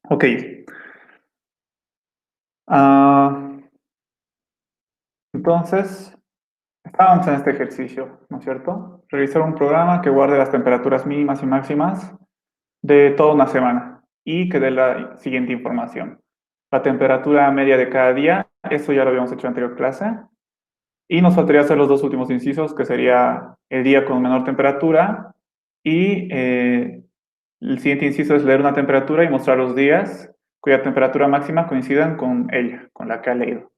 Ok. Ah, entonces, estábamos en este ejercicio, ¿no es cierto? Realizar un programa que guarde las temperaturas mínimas y máximas de toda una semana y que dé la siguiente información. La temperatura media de cada día, eso ya lo habíamos hecho en anterior clase. Y nos faltaría hacer los dos últimos incisos, que sería el día con menor temperatura y el siguiente inciso es leer una temperatura y mostrar los días cuya temperatura máxima coincidan con ella, con la que ha leído.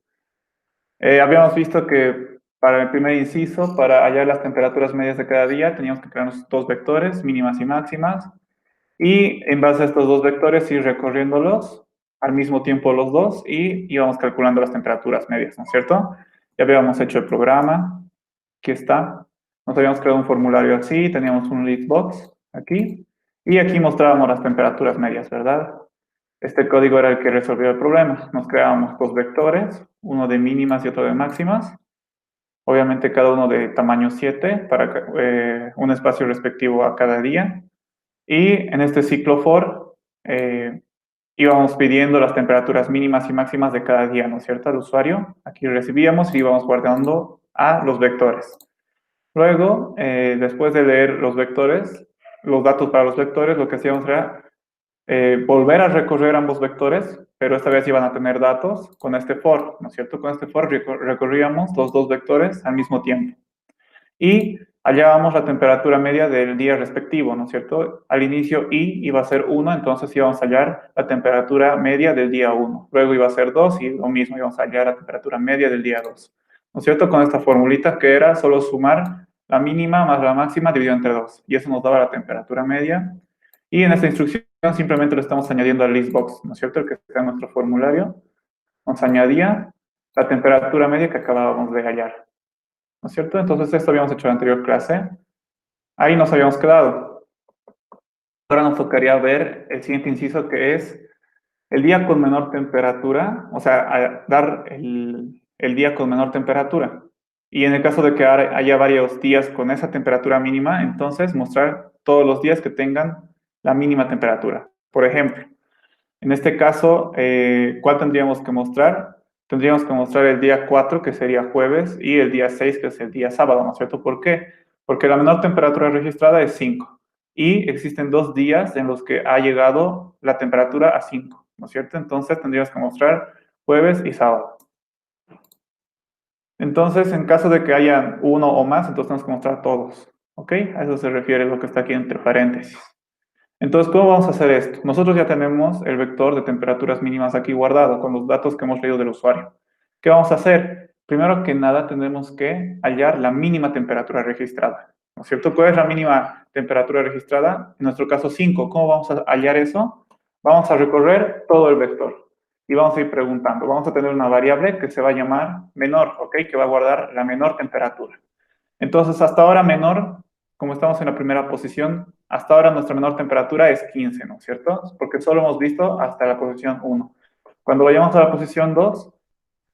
Habíamos visto que para el primer inciso, para hallar las temperaturas medias de cada día, teníamos que crearnos dos vectores, mínimas y máximas, y en base a estos dos vectores ir recorriéndolos al mismo tiempo los dos y íbamos calculando las temperaturas medias, ¿no es cierto? Ya habíamos hecho el programa, aquí está. Nos habíamos creado un formulario así, teníamos un listbox aquí, y aquí mostrábamos las temperaturas medias, ¿verdad? Este código era el que resolvió el problema. Nos creábamos dos vectores, uno de mínimas y otro de máximas. Obviamente cada uno de tamaño 7 para un espacio respectivo a cada día. Y en este ciclo for íbamos pidiendo las temperaturas mínimas y máximas de cada día, ¿no es cierto? Al usuario. Aquí recibíamos y íbamos guardando a los vectores. Luego, después de leer los vectores, los datos para los vectores, lo que hacíamos era volver a recorrer ambos vectores, pero esta vez iban a tener datos con este for, ¿no es cierto? Con este for recorríamos los dos vectores al mismo tiempo. Y hallábamos la temperatura media del día respectivo, ¿no es cierto? Al inicio i iba a ser 1, entonces íbamos a hallar la temperatura media del día 1. Luego iba a ser 2 y lo mismo, íbamos a hallar la temperatura media del día 2. ¿No es cierto? Con esta formulita que era solo sumar la mínima más la máxima dividido entre 2. Y eso nos daba la temperatura media. Y en esta instrucción simplemente lo estamos añadiendo al listbox, ¿no es cierto? El que está en nuestro formulario. Nos añadía la temperatura media que acabábamos de hallar. ¿No es cierto? Entonces esto habíamos hecho en la anterior clase. Ahí nos habíamos quedado. Ahora nos tocaría ver el siguiente inciso, que es el día con menor temperatura, o sea, dar el día con menor temperatura. Y en el caso de que haya varios días con esa temperatura mínima, entonces mostrar todos los días que tengan la mínima temperatura. Por ejemplo, en este caso, ¿cuál tendríamos que mostrar? Tendríamos que mostrar el día 4, que sería jueves, y el día 6, que es el día sábado, ¿no es cierto? ¿Por qué? Porque la menor temperatura registrada es 5. Y existen 2 días en los que ha llegado la temperatura a 5, ¿no es cierto? Entonces tendríamos que mostrar jueves y sábado. Entonces, en caso de que haya uno o más, entonces tenemos que mostrar todos, ¿ok? A eso se refiere lo que está aquí entre paréntesis. Entonces, ¿cómo vamos a hacer esto? Nosotros ya tenemos el vector de temperaturas mínimas aquí guardado con los datos que hemos leído del usuario. ¿Qué vamos a hacer? Primero que nada, tendremos que hallar la mínima temperatura registrada, ¿no es cierto? ¿Cuál es la mínima temperatura registrada? En nuestro caso, 5. ¿Cómo vamos a hallar eso? Vamos a recorrer todo el vector y vamos a ir preguntando. Vamos a tener una variable que se va a llamar menor, ¿ok? Que va a guardar la menor temperatura. Entonces, hasta ahora menor, como estamos en la primera posición, hasta ahora nuestra menor temperatura es 15, ¿no es cierto? Porque solo hemos visto hasta la posición 1. Cuando vayamos a la posición 2,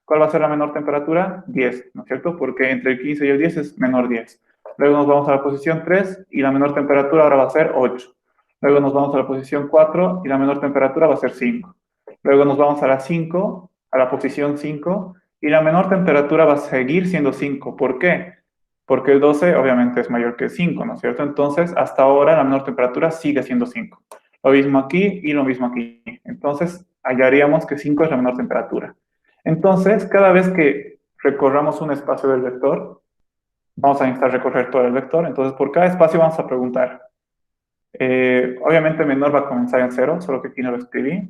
¿cuál va a ser la menor temperatura? 10, ¿no es cierto? Porque entre el 15 y el 10 es menor 10. Luego nos vamos a la posición 3 y la menor temperatura ahora va a ser 8. Luego nos vamos a la posición 4 y la menor temperatura va a ser 5. Luego nos vamos a la 5, a la posición 5, y la menor temperatura va a seguir siendo 5. ¿Por qué? Porque el 12 obviamente es mayor que el 5, ¿no es cierto? Entonces, hasta ahora la menor temperatura sigue siendo 5. Lo mismo aquí y lo mismo aquí. Entonces, hallaríamos que 5 es la menor temperatura. Entonces, cada vez que recorramos un espacio del vector, vamos a necesitar recorrer todo el vector. Entonces, por cada espacio vamos a preguntar. Obviamente, menor va a comenzar en 0, solo que aquí no lo escribí.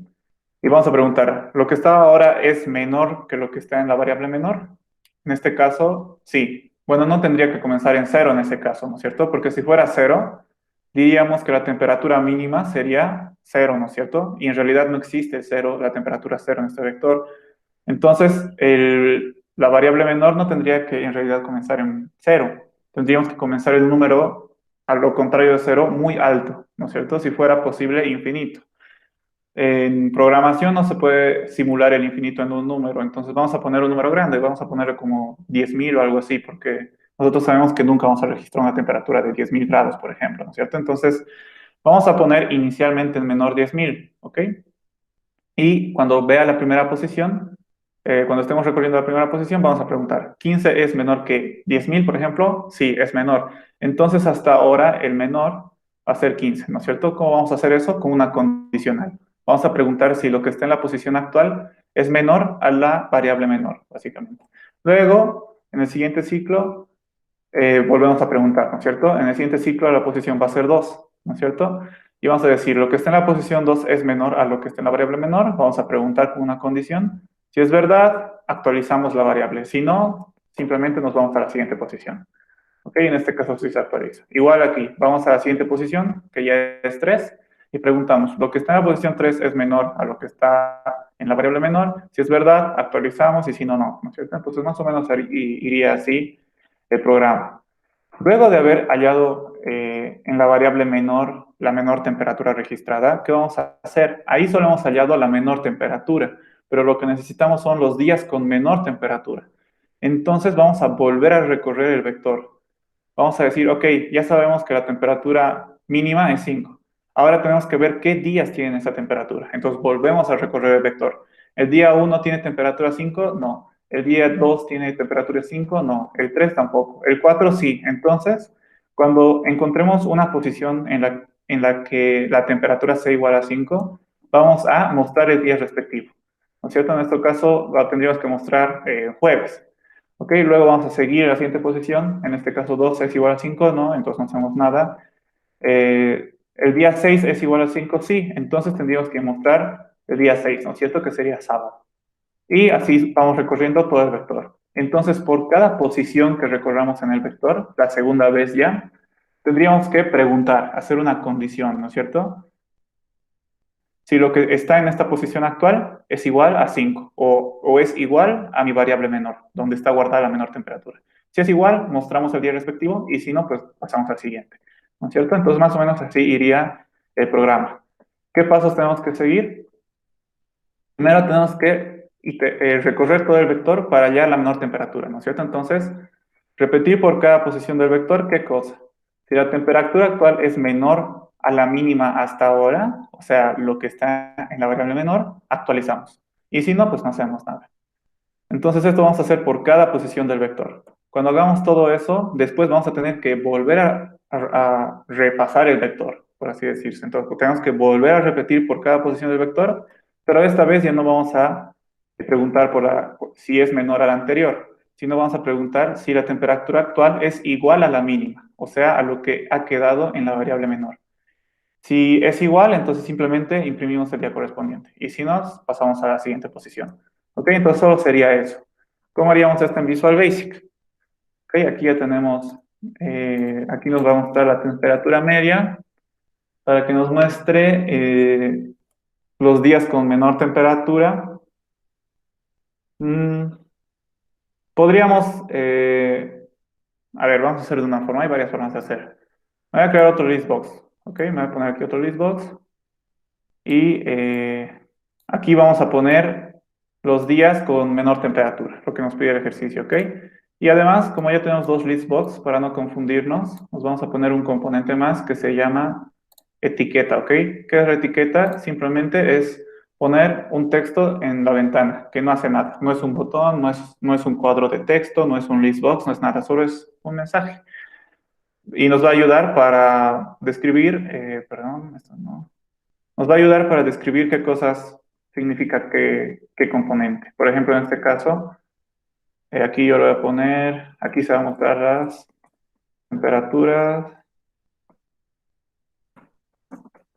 Y vamos a preguntar, ¿lo que está ahora es menor que lo que está en la variable menor? En este caso, sí. Bueno, no tendría que comenzar en 0 en ese caso, ¿no es cierto? Porque si fuera 0, diríamos que la temperatura mínima sería 0, ¿no es cierto? Y en realidad no existe 0, la temperatura 0 en este vector. Entonces, la variable menor no tendría que en realidad comenzar en 0. Tendríamos que comenzar el número, a lo contrario de 0, muy alto, ¿no es cierto? Si fuera posible, infinito. En programación no se puede simular el infinito en un número, entonces vamos a poner un número grande, vamos a ponerle como 10.000 o algo así, porque nosotros sabemos que nunca vamos a registrar una temperatura de 10.000 grados, por ejemplo, ¿no es cierto? Entonces, vamos a poner inicialmente en menor 10.000, ¿ok? Y cuando vea la primera posición, cuando estemos recorriendo la primera posición, vamos a preguntar, ¿15 es menor que 10.000, por ejemplo? Sí, es menor. Entonces, hasta ahora, el menor va a ser 15, ¿no es cierto? ¿Cómo vamos a hacer eso? Con una condicional. Vamos a preguntar si lo que está en la posición actual es menor a la variable menor, básicamente. Luego, en el siguiente ciclo, volvemos a preguntar, ¿no es cierto? En el siguiente ciclo la posición va a ser 2, ¿no es cierto? Y vamos a decir, lo que está en la posición 2 es menor a lo que está en la variable menor. Vamos a preguntar con una condición. Si es verdad, actualizamos la variable. Si no, simplemente nos vamos a la siguiente posición. ¿Ok? En este caso sí se actualiza. Igual aquí, vamos a la siguiente posición, que ya es 3, y preguntamos, ¿lo que está en la posición 3 es menor a lo que está en la variable menor? Si es verdad, actualizamos, y si no, no, ¿no es cierto? Entonces, más o menos iría así el programa. Luego de haber hallado en la variable menor la menor temperatura registrada, ¿qué vamos a hacer? Ahí solo hemos hallado la menor temperatura, pero lo que necesitamos son los días con menor temperatura. Entonces vamos a volver a recorrer el vector. Vamos a decir, ok, ya sabemos que la temperatura mínima es 5. Ahora tenemos que ver qué días tienen esa temperatura. Entonces volvemos a recorrer el vector. ¿El día 1 tiene temperatura 5? No. ¿El día 2 tiene temperatura 5? No. ¿El 3 tampoco? ¿El 4 sí? Entonces, cuando encontremos una posición en la que la temperatura sea igual a 5, vamos a mostrar el día respectivo. ¿No es cierto? En este caso, tendríamos que mostrar jueves. Ok, luego vamos a seguir en la siguiente posición. En este caso 2 es igual a 5, ¿no? Entonces no hacemos nada. El día 6 es igual a 5, sí. Entonces tendríamos que mostrar el día 6, ¿no es cierto? Que sería sábado. Y así vamos recorriendo todo el vector. Entonces, por cada posición que recorramos en el vector, la segunda vez ya, tendríamos que preguntar, hacer una condición, ¿no es cierto? Si lo que está en esta posición actual es igual a 5 o es igual a mi variable menor, donde está guardada la menor temperatura. Si es igual, mostramos el día respectivo y si no, pues pasamos al siguiente. ¿No es cierto? Entonces, más o menos así iría el programa. ¿Qué pasos tenemos que seguir? Primero tenemos que recorrer todo el vector para hallar la menor temperatura, ¿no es cierto? Entonces, repetir por cada posición del vector, ¿qué cosa? Si la temperatura actual es menor a la mínima hasta ahora, o sea, lo que está en la variable menor, actualizamos. Y si no, pues no hacemos nada. Entonces, esto vamos a hacer por cada posición del vector. Cuando hagamos todo eso, después vamos a tener que volver a repasar el vector, por así decirse. Entonces, tenemos que volver a repetir por cada posición del vector, pero esta vez ya no vamos a preguntar si es menor a la anterior, sino vamos a preguntar si la temperatura actual es igual a la mínima, o sea, a lo que ha quedado en la variable menor. Si es igual, entonces simplemente imprimimos el día correspondiente. Y si no, pasamos a la siguiente posición. ¿Ok? Entonces solo sería eso. ¿Cómo haríamos esto en Visual Basic? ¿Ok? Aquí ya tenemos, aquí nos va a mostrar la temperatura media para que nos muestre los días con menor temperatura. Mm, podríamos, a ver, vamos a hacer de una forma, hay varias formas de hacer. Voy a crear otro listbox. ¿Ok? Me voy a poner aquí otro listbox. Y aquí vamos a poner los días con menor temperatura, lo que nos pide el ejercicio, ¿ok? Y además, como ya tenemos dos listbox, para no confundirnos, nos vamos a poner un componente más que se llama etiqueta, ¿ok? ¿Qué es la etiqueta? Simplemente es poner un texto en la ventana, que no hace nada. No es un botón, no es un cuadro de texto, no es un listbox, no es nada, solo es un mensaje. Y nos va a ayudar para describir, perdón, esto no. Nos va a ayudar para describir qué cosas significa qué componente. Por ejemplo, en este caso, aquí yo lo voy a poner, aquí se van a mostrar las temperaturas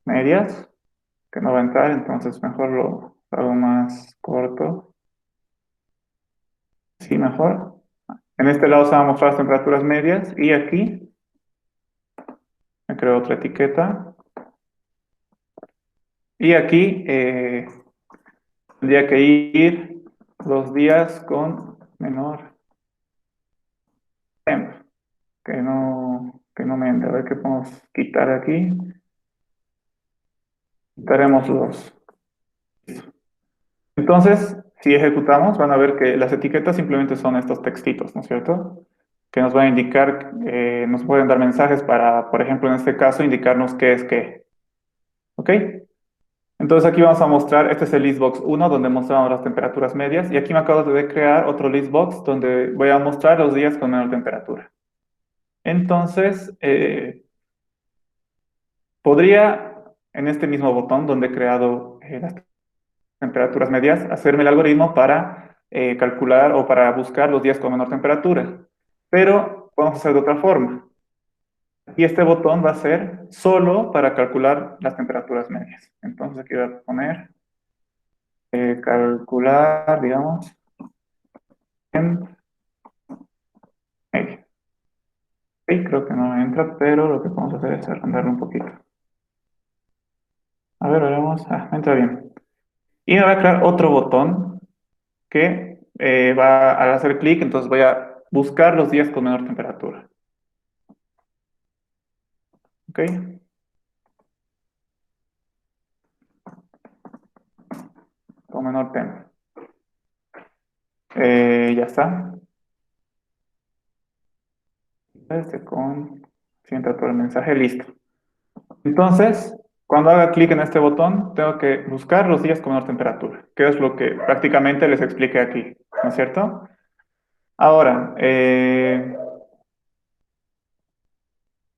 medias, que no va a entrar, entonces mejor lo hago más corto. Sí, mejor. En este lado se van a mostrar las temperaturas medias y aquí me creo otra etiqueta. Y aquí tendría que ir los días con menor temp, que no me entre. A ver qué podemos quitar aquí. Quitaremos los. Entonces, si ejecutamos, van a ver que las etiquetas simplemente son estos textitos, ¿no es cierto? Que nos van a indicar, nos pueden dar mensajes para, por ejemplo, en este caso, indicarnos qué es qué. ¿Ok? Entonces aquí vamos a mostrar, este es el listbox 1 donde mostramos las temperaturas medias y aquí me acabo de crear otro listbox donde voy a mostrar los días con menor temperatura. Entonces, podría en este mismo botón donde he creado las temperaturas medias, hacerme el algoritmo para calcular o para buscar los días con menor temperatura. Pero vamos a hacer de otra forma. Y este botón va a ser solo para calcular las temperaturas medias. Entonces aquí voy a poner calcular, digamos, en media. Sí, creo que no me entra, pero lo que podemos hacer es agrandarlo un poquito. A ver, veremos. Ah, me entra bien. Y me va a crear otro botón que va a hacer clic, entonces voy a buscar los días con menor temperatura. ¿Ok? Con menor temp. Ya está. Si entra todo el mensaje, listo. Entonces, cuando haga clic en este botón, tengo que buscar los días con menor temperatura, que es lo que prácticamente les expliqué aquí, ¿no es cierto? Ahora,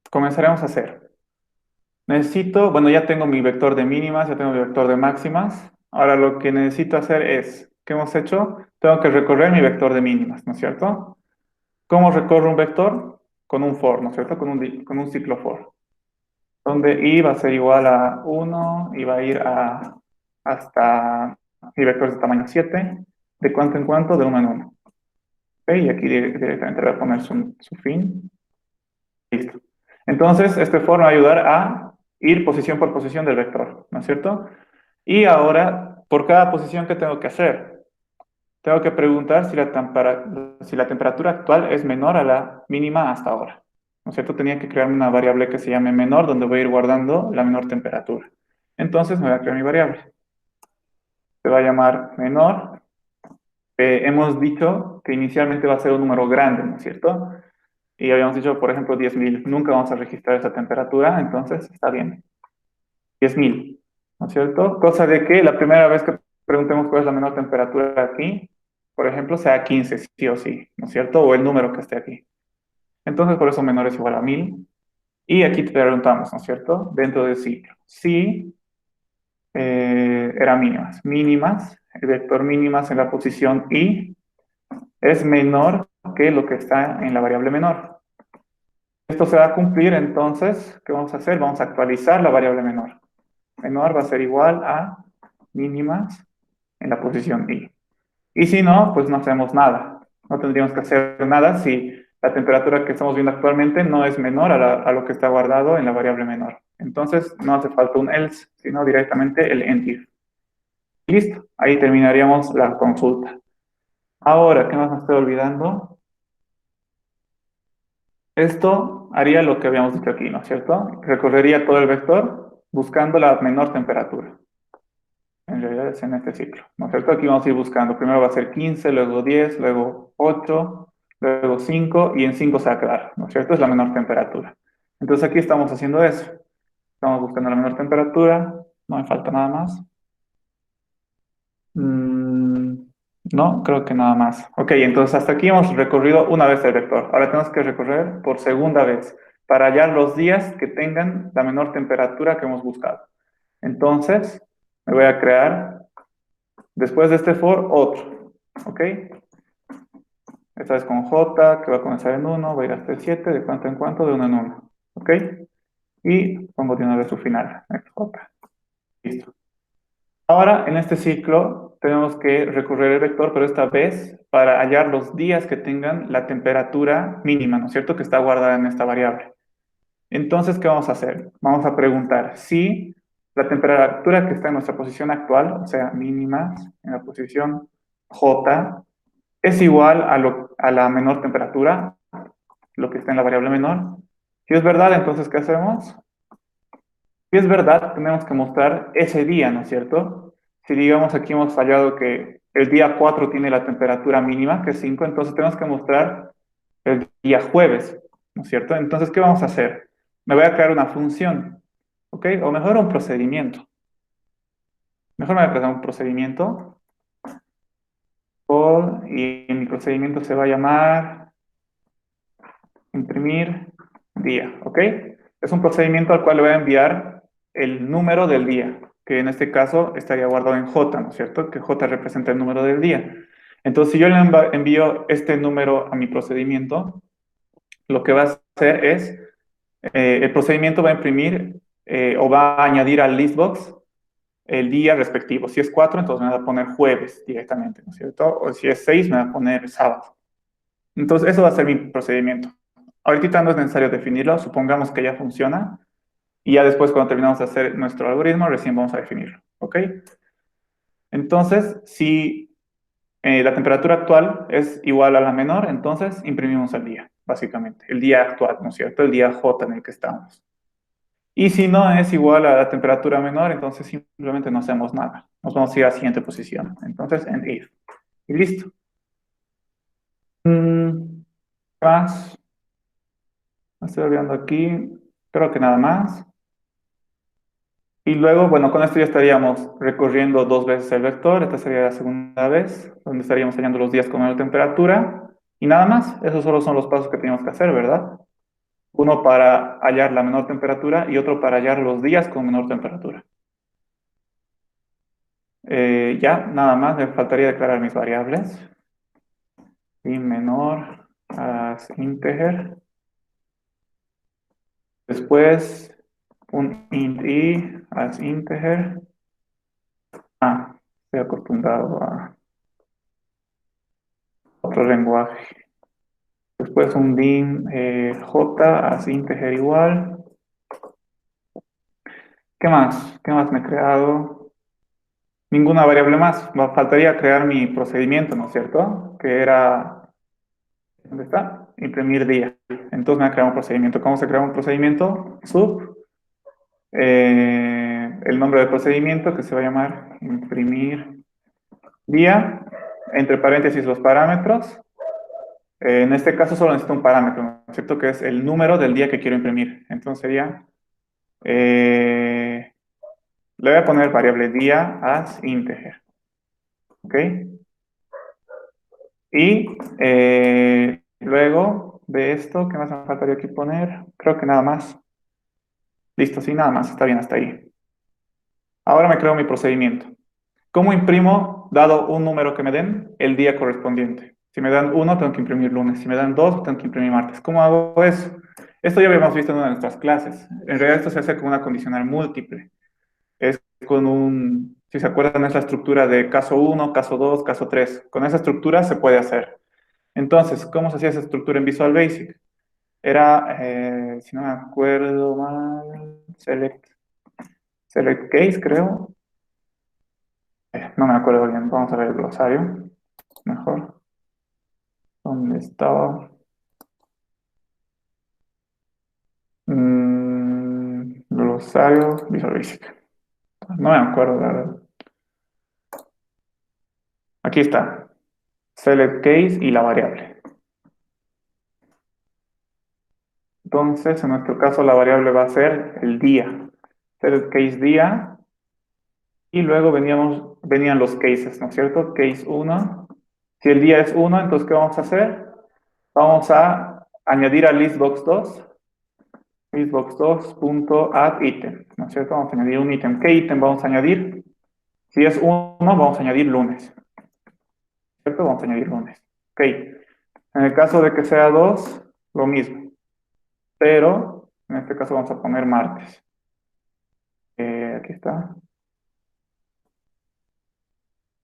comenzaremos a hacer. Necesito, bueno, ya tengo mi vector de mínimas, ya tengo mi vector de máximas. Ahora lo que necesito hacer es, ¿qué hemos hecho? Tengo que recorrer mi vector de mínimas, ¿no es cierto? ¿Cómo recorro un vector? Con un for, ¿no es cierto? Con un ciclo for. Donde i va a ser igual a 1 y va a ir hasta mi vector de tamaño 7, de cuánto en cuánto, de 1 en 1. ¿Ok? Y aquí directamente voy a poner su fin. Listo. Entonces, este for me va a ayudar a ir posición por posición del vector, ¿no es cierto? Y ahora, por cada posición que tengo que hacer, tengo que preguntar si la temperatura actual es menor a la mínima hasta ahora. ¿No es cierto? Tenía que crearme una variable que se llame menor, donde voy a ir guardando la menor temperatura. Entonces me voy a crear mi variable. Se va a llamar menor. Hemos dicho que inicialmente va a ser un número grande, ¿no es cierto? Y habíamos dicho, por ejemplo, 10.000. Nunca vamos a registrar esa temperatura, entonces está bien. 10.000, ¿no es cierto? Cosa de que la primera vez que preguntemos cuál es la menor temperatura aquí, por ejemplo, sea 15, sí o sí, ¿no es cierto? O el número que esté aquí. Entonces, por eso menor es igual a 1.000. Y aquí te preguntamos, ¿no es cierto? Dentro del ciclo. Si era mínimas. Mínimas, el vector mínimas en la posición i es menor que lo que está en la variable menor. Esto se va a cumplir, entonces, ¿qué vamos a hacer? Vamos a actualizar la variable menor. Menor va a ser igual a mínimas en la posición i. Y si no, pues no hacemos nada. No tendríamos que hacer nada si la temperatura que estamos viendo actualmente no es menor a lo que está guardado en la variable menor. Entonces, no hace falta un else, sino directamente el end if. Listo, ahí terminaríamos la consulta. Ahora, ¿qué más me estoy olvidando? Esto haría lo que habíamos dicho aquí, ¿no es cierto? Recorrería todo el vector buscando la menor temperatura. En realidad es en este ciclo, ¿no es cierto? Aquí vamos a ir buscando. Primero va a ser 15, luego 10, luego 8, luego 5 y en 5 se va a quedar, ¿no es cierto? Es la menor temperatura. Entonces aquí estamos haciendo eso. Estamos buscando la menor temperatura. No me falta nada más. No, creo que nada más. Ok, entonces hasta aquí hemos recorrido una vez el vector. Ahora tenemos que recorrer por segunda vez para hallar los días que tengan la menor temperatura que hemos buscado. Entonces, me voy a crear, después de este for, otro. ¿Ok? Esta vez con j, que va a comenzar en 1, va a ir hasta el 7, de cuánto en cuánto, de 1 en 1. ¿Ok? Y pongo de una vez su final, j. Listo. Ahora, en este ciclo, tenemos que recorrer el vector, pero esta vez para hallar los días que tengan la temperatura mínima, ¿no es cierto?, que está guardada en esta variable. Entonces, ¿qué vamos a hacer? Vamos a preguntar si la temperatura que está en nuestra posición actual, o sea, mínimas en la posición J, es igual a la menor temperatura, lo que está en la variable menor. Si es verdad, entonces, ¿qué hacemos? Si es verdad, tenemos que mostrar ese día, ¿no es cierto? Si digamos aquí hemos fallado que el día 4 tiene la temperatura mínima, que es 5, entonces tenemos que mostrar el día jueves, ¿no es cierto? Entonces, ¿qué vamos a hacer? Me voy a crear una función, ¿ok? O mejor un procedimiento. Mejor me voy a crear un procedimiento y mi procedimiento se va a llamar imprimir día, ¿ok? Es un procedimiento al cual le voy a enviar el número del día, que en este caso estaría guardado en J, ¿no es cierto? Que J representa el número del día. Entonces, si yo le envío este número a mi procedimiento, lo que va a hacer es, el procedimiento va a imprimir o va a añadir al listbox el día respectivo. Si es 4, entonces me va a poner jueves directamente, ¿no es cierto? O si es 6, me va a poner sábado. Entonces, eso va a ser mi procedimiento. Ahorita no es necesario definirlo, supongamos que ya funciona, y ya después, cuando terminamos de hacer nuestro algoritmo, recién vamos a definirlo, ¿ok? Entonces, si la temperatura actual es igual a la menor, entonces imprimimos el día, básicamente, el día actual, ¿no es cierto? El día J en el que estamos. Y si no es igual a la temperatura menor, entonces simplemente no hacemos nada. Nos vamos a ir a la siguiente posición. Entonces, en if. Y listo. Más. Estoy olvidando aquí. Creo que nada más. Y luego, bueno, con esto ya estaríamos recorriendo 2 veces el vector. Esta sería la segunda vez, donde estaríamos hallando los días con menor temperatura. Y nada más. Esos solo son los pasos que tenemos que hacer, ¿verdad? Uno para hallar la menor temperatura y otro para hallar los días con menor temperatura. Ya, nada más, me faltaría declarar mis variables. Y menor as integer. Después, un int i as integer. Estoy acostumbrado a otro lenguaje. Después un dim j as integer igual. ¿Qué más? ¿Qué más me he creado? Ninguna variable más. Faltaría crear mi procedimiento, ¿no es cierto? Que era, ¿dónde está? Imprimir día. Entonces me ha creado un procedimiento. ¿Cómo se crea un procedimiento? Sub. El nombre del procedimiento, que se va a llamar imprimir día, entre paréntesis los parámetros. En este caso solo necesito un parámetro, ¿no es cierto? Que es el número del día que quiero imprimir. Entonces sería, le voy a poner variable día as integer, ¿ok? Y luego de esto, ¿qué más me faltaría aquí poner? Creo que nada más. Listo, sí, nada más, está bien hasta ahí. Ahora me creo mi procedimiento. ¿Cómo imprimo, dado un número que me den, el día correspondiente? Si me dan 1, tengo que imprimir lunes. Si me dan 2, tengo que imprimir martes. ¿Cómo hago eso? Esto ya habíamos visto en una de nuestras clases. En realidad esto se hace con una condicional múltiple. Es con un, si se acuerdan, es la estructura de caso 1, caso 2, caso 3. Con esa estructura se puede hacer. Entonces, ¿cómo se hacía esa estructura en Visual Basic? Era, si no me acuerdo mal, select case, creo. No me acuerdo bien. Vamos a ver el glosario. Mejor. ¿Dónde estaba? Glosario Visual Basic. No me acuerdo, la verdad. Aquí está. Select case y la variable. Entonces, en nuestro caso, la variable va a ser el día. Select case día. Y luego venían los cases, ¿no es cierto? Case 1. Si el día es 1, entonces, ¿qué vamos a hacer? Vamos a añadir a listbox2 listbox2.addItem, ¿no es cierto? Vamos a añadir un ítem. ¿Qué ítem vamos a añadir? Si es 1, vamos a añadir lunes, ¿cierto? Vamos a añadir lunes. Ok. En el caso de que sea 2, lo mismo. Pero en este caso vamos a poner martes. Aquí está.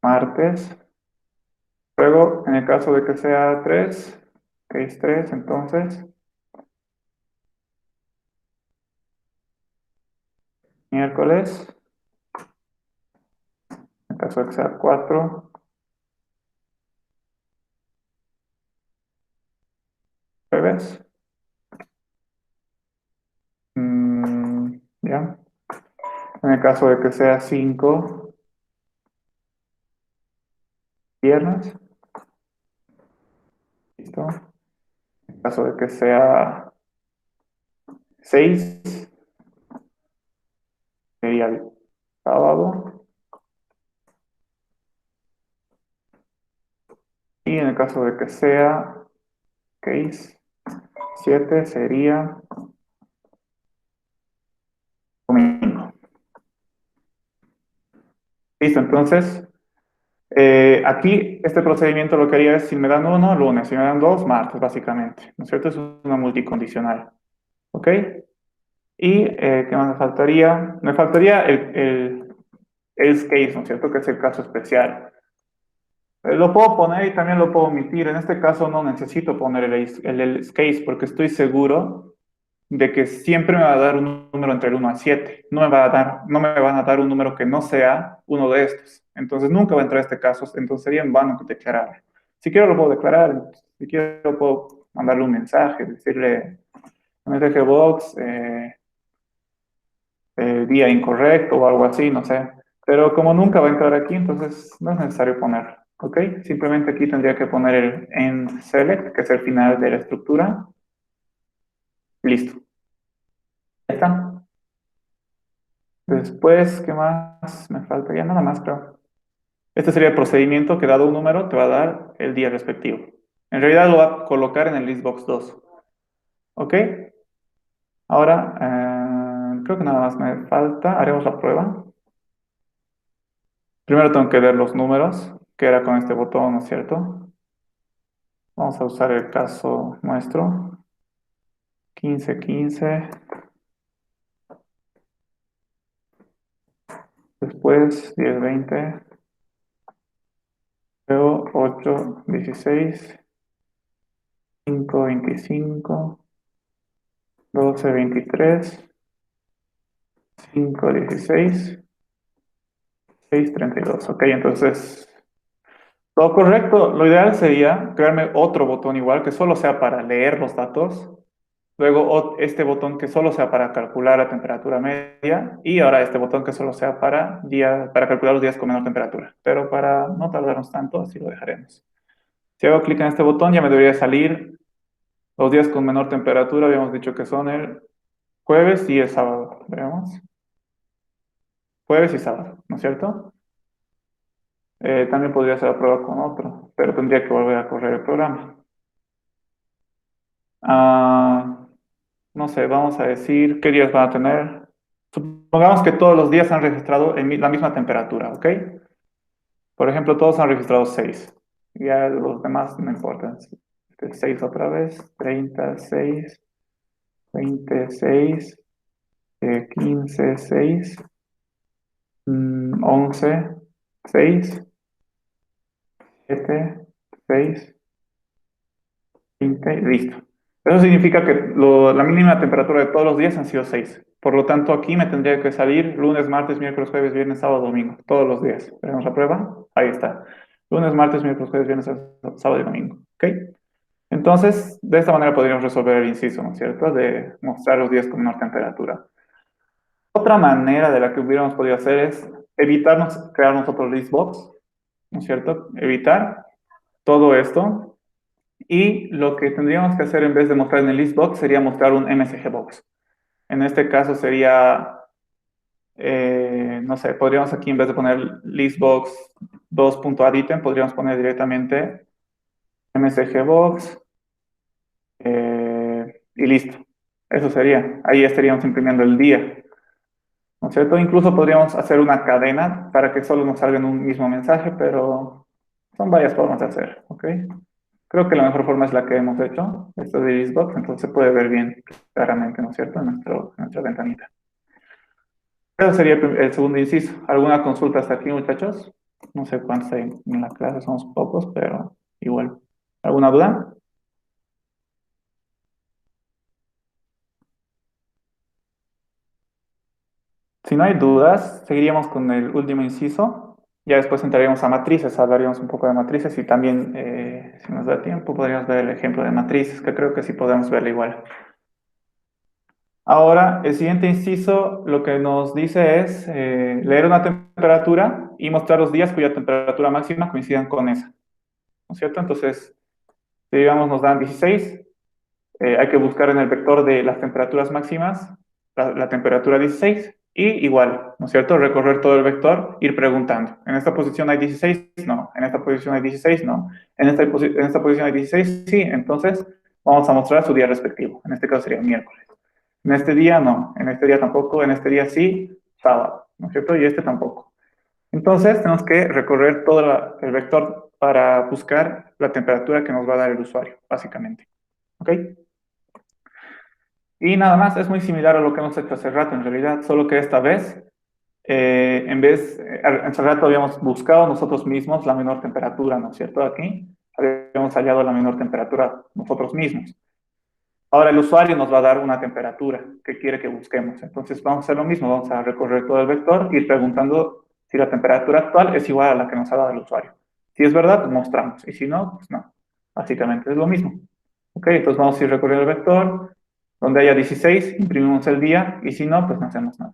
Martes. Luego, en el caso de que sea 3, case 3, entonces, miércoles. En el caso de que sea 4, jueves. Ya. En el caso de que sea 5, viernes. Listo. En caso de que sea 6, sería el sábado. caso de que sea case 7 sería domingo. Listo, entonces, aquí este procedimiento lo que haría es, si me dan uno, lunes, si me dan dos, martes, básicamente, ¿no es cierto? Es una multicondicional, ¿ok? Y, ¿qué más me faltaría? Me faltaría el else case, ¿no es cierto? Que es el caso especial. Lo puedo poner y también lo puedo omitir. En este caso no necesito poner el else case porque estoy seguro de que siempre me va a dar un número entre el 1 a 7. No me van a dar un número que no sea uno de estos. Entonces nunca va a entrar este caso, entonces sería en vano que declarara. Si quiero lo puedo declarar, si quiero puedo mandarle un mensaje, decirle mensaje box, día incorrecto o algo así, no sé. Pero como nunca va a entrar aquí, entonces no es necesario ponerlo, ¿ok? Simplemente aquí tendría que poner el end select, que es el final de la estructura. Listo. Ya está. Después, ¿qué más me falta? Ya nada más, creo. Este sería el procedimiento que dado un número te va a dar el día respectivo. En realidad lo va a colocar en el listbox 2. ¿Ok? Ahora, creo que nada más me falta. Haremos la prueba. Primero tengo que ver los números, que era con este botón, ¿no es cierto? Vamos a usar el caso nuestro. 15, 15. Después 10, 20. Luego 8, 16. 5, 25. 12, 23. 5, 16. 6, 32. Ok, entonces, todo correcto. Lo ideal sería crearme otro botón igual que solo sea para leer los datos. Luego este botón que solo sea para calcular la temperatura media. Y ahora este botón que solo sea para calcular los días con menor temperatura. Pero para no tardarnos tanto, así lo dejaremos. Si hago clic en este botón, ya me debería salir los días con menor temperatura. Habíamos dicho que son el jueves y el sábado. Veamos. Jueves y sábado, ¿no es cierto? También podría hacer la prueba con otro, pero tendría que volver a correr el programa. Ah, no sé, vamos a decir qué días van a tener. Supongamos que todos los días han registrado la misma temperatura, ¿ok? Por ejemplo, todos han registrado 6. Ya los demás no importan. 6 otra vez, 36, 26, 15, 6, 11, 6, 7, 6, 20, listo. Eso significa que la mínima temperatura de todos los días han sido 6. Por lo tanto, aquí me tendría que salir lunes, martes, miércoles, jueves, viernes, sábado, domingo. Todos los días. ¿Tenemos la prueba? Ahí está. Lunes, martes, miércoles, jueves, viernes, sábado y domingo. ¿Ok? Entonces, de esta manera podríamos resolver el inciso, ¿no es cierto? De mostrar los días con menor temperatura. Otra manera de la que hubiéramos podido hacer es evitarnos crear nosotros listbox, ¿no es cierto? Evitar todo esto. Y lo que tendríamos que hacer en vez de mostrar en el listbox sería mostrar un msgbox. En este caso sería, no sé, podríamos aquí en vez de poner listbox 2.addItem, podríamos poner directamente msgbox y listo. Eso sería. Ahí estaríamos imprimiendo el día. ¿No es cierto? Incluso podríamos hacer una cadena para que solo nos salga en un mismo mensaje, pero son varias formas de hacer, ¿ok? Creo que la mejor forma es la que hemos hecho, esto de listbox, entonces se puede ver bien claramente, ¿no es cierto?, en nuestra ventanita. Eso sería el segundo inciso. ¿Alguna consulta hasta aquí, muchachos? No sé cuántos hay en la clase, somos pocos, pero igual. ¿Alguna duda? Si no hay dudas, seguiríamos con el último inciso. Ya después entraríamos a matrices, hablaríamos un poco de matrices y también, si nos da tiempo, podríamos ver el ejemplo de matrices, que creo que sí podemos verlo igual. Ahora, el siguiente inciso lo que nos dice es leer una temperatura y mostrar los días cuya temperatura máxima coincidan con esa, ¿no es cierto? Entonces, si digamos nos dan 16, hay que buscar en el vector de las temperaturas máximas la temperatura 16 Y igual, ¿no es cierto? Recorrer todo el vector, ir preguntando. ¿En esta posición hay 16? No. ¿En esta posición hay 16? No. En esta posición hay 16? Sí. Entonces, vamos a mostrar su día respectivo. En este caso sería miércoles. En este día no. En este día tampoco. En este día sí. Sábado. ¿No es cierto? Y este tampoco. Entonces, tenemos que recorrer todo el vector para buscar la temperatura que nos va a dar el usuario, básicamente. ¿Ok? Y nada más, es muy similar a lo que hemos hecho hace rato, en realidad, solo que esta vez, hace rato habíamos buscado nosotros mismos la menor temperatura, ¿no es cierto? Aquí habíamos hallado la menor temperatura nosotros mismos. Ahora el usuario nos va a dar una temperatura que quiere que busquemos. Entonces vamos a hacer lo mismo, vamos a recorrer todo el vector, ir preguntando si la temperatura actual es igual a la que nos ha dado el usuario. Si es verdad, pues mostramos, y si no, pues no. Básicamente es lo mismo. Ok, entonces vamos a ir recorriendo el vector, donde haya 16, imprimimos el día, y si no, pues no hacemos nada.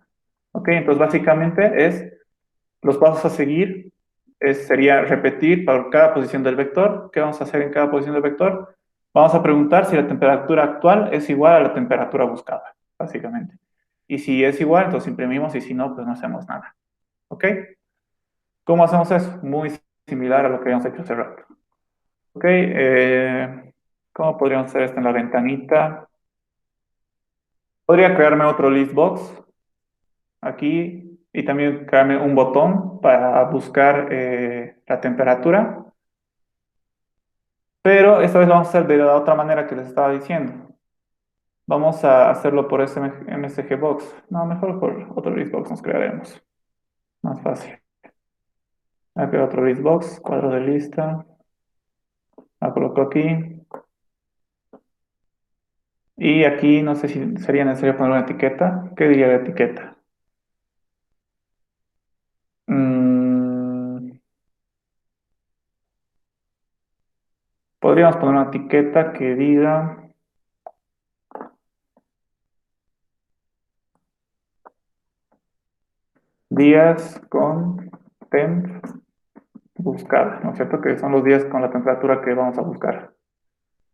Ok, entonces básicamente es, los pasos a seguir sería repetir para cada posición del vector. ¿Qué vamos a hacer en cada posición del vector? Vamos a preguntar si la temperatura actual es igual a la temperatura buscada, básicamente. Y si es igual, entonces imprimimos, y si no, pues no hacemos nada. ¿Ok? ¿Cómo hacemos eso? Muy similar a lo que habíamos hecho hace rato. ¿Ok? ¿Cómo podríamos hacer esto en la ventanita? Podría crearme otro list box aquí y también crearme un botón para buscar la temperatura. Pero esta vez lo vamos a hacer de la otra manera que les estaba diciendo. Vamos a hacerlo por MSG Box. No, mejor por otro listbox nos crearemos. Más fácil. Aquí otro listbox, cuadro de lista. La coloco aquí. Y aquí no sé si sería necesario poner una etiqueta. ¿Qué diría la etiqueta? Mm, podríamos poner una etiqueta que diga días con temp buscada, ¿no es cierto? Que son los días con la temperatura que vamos a buscar,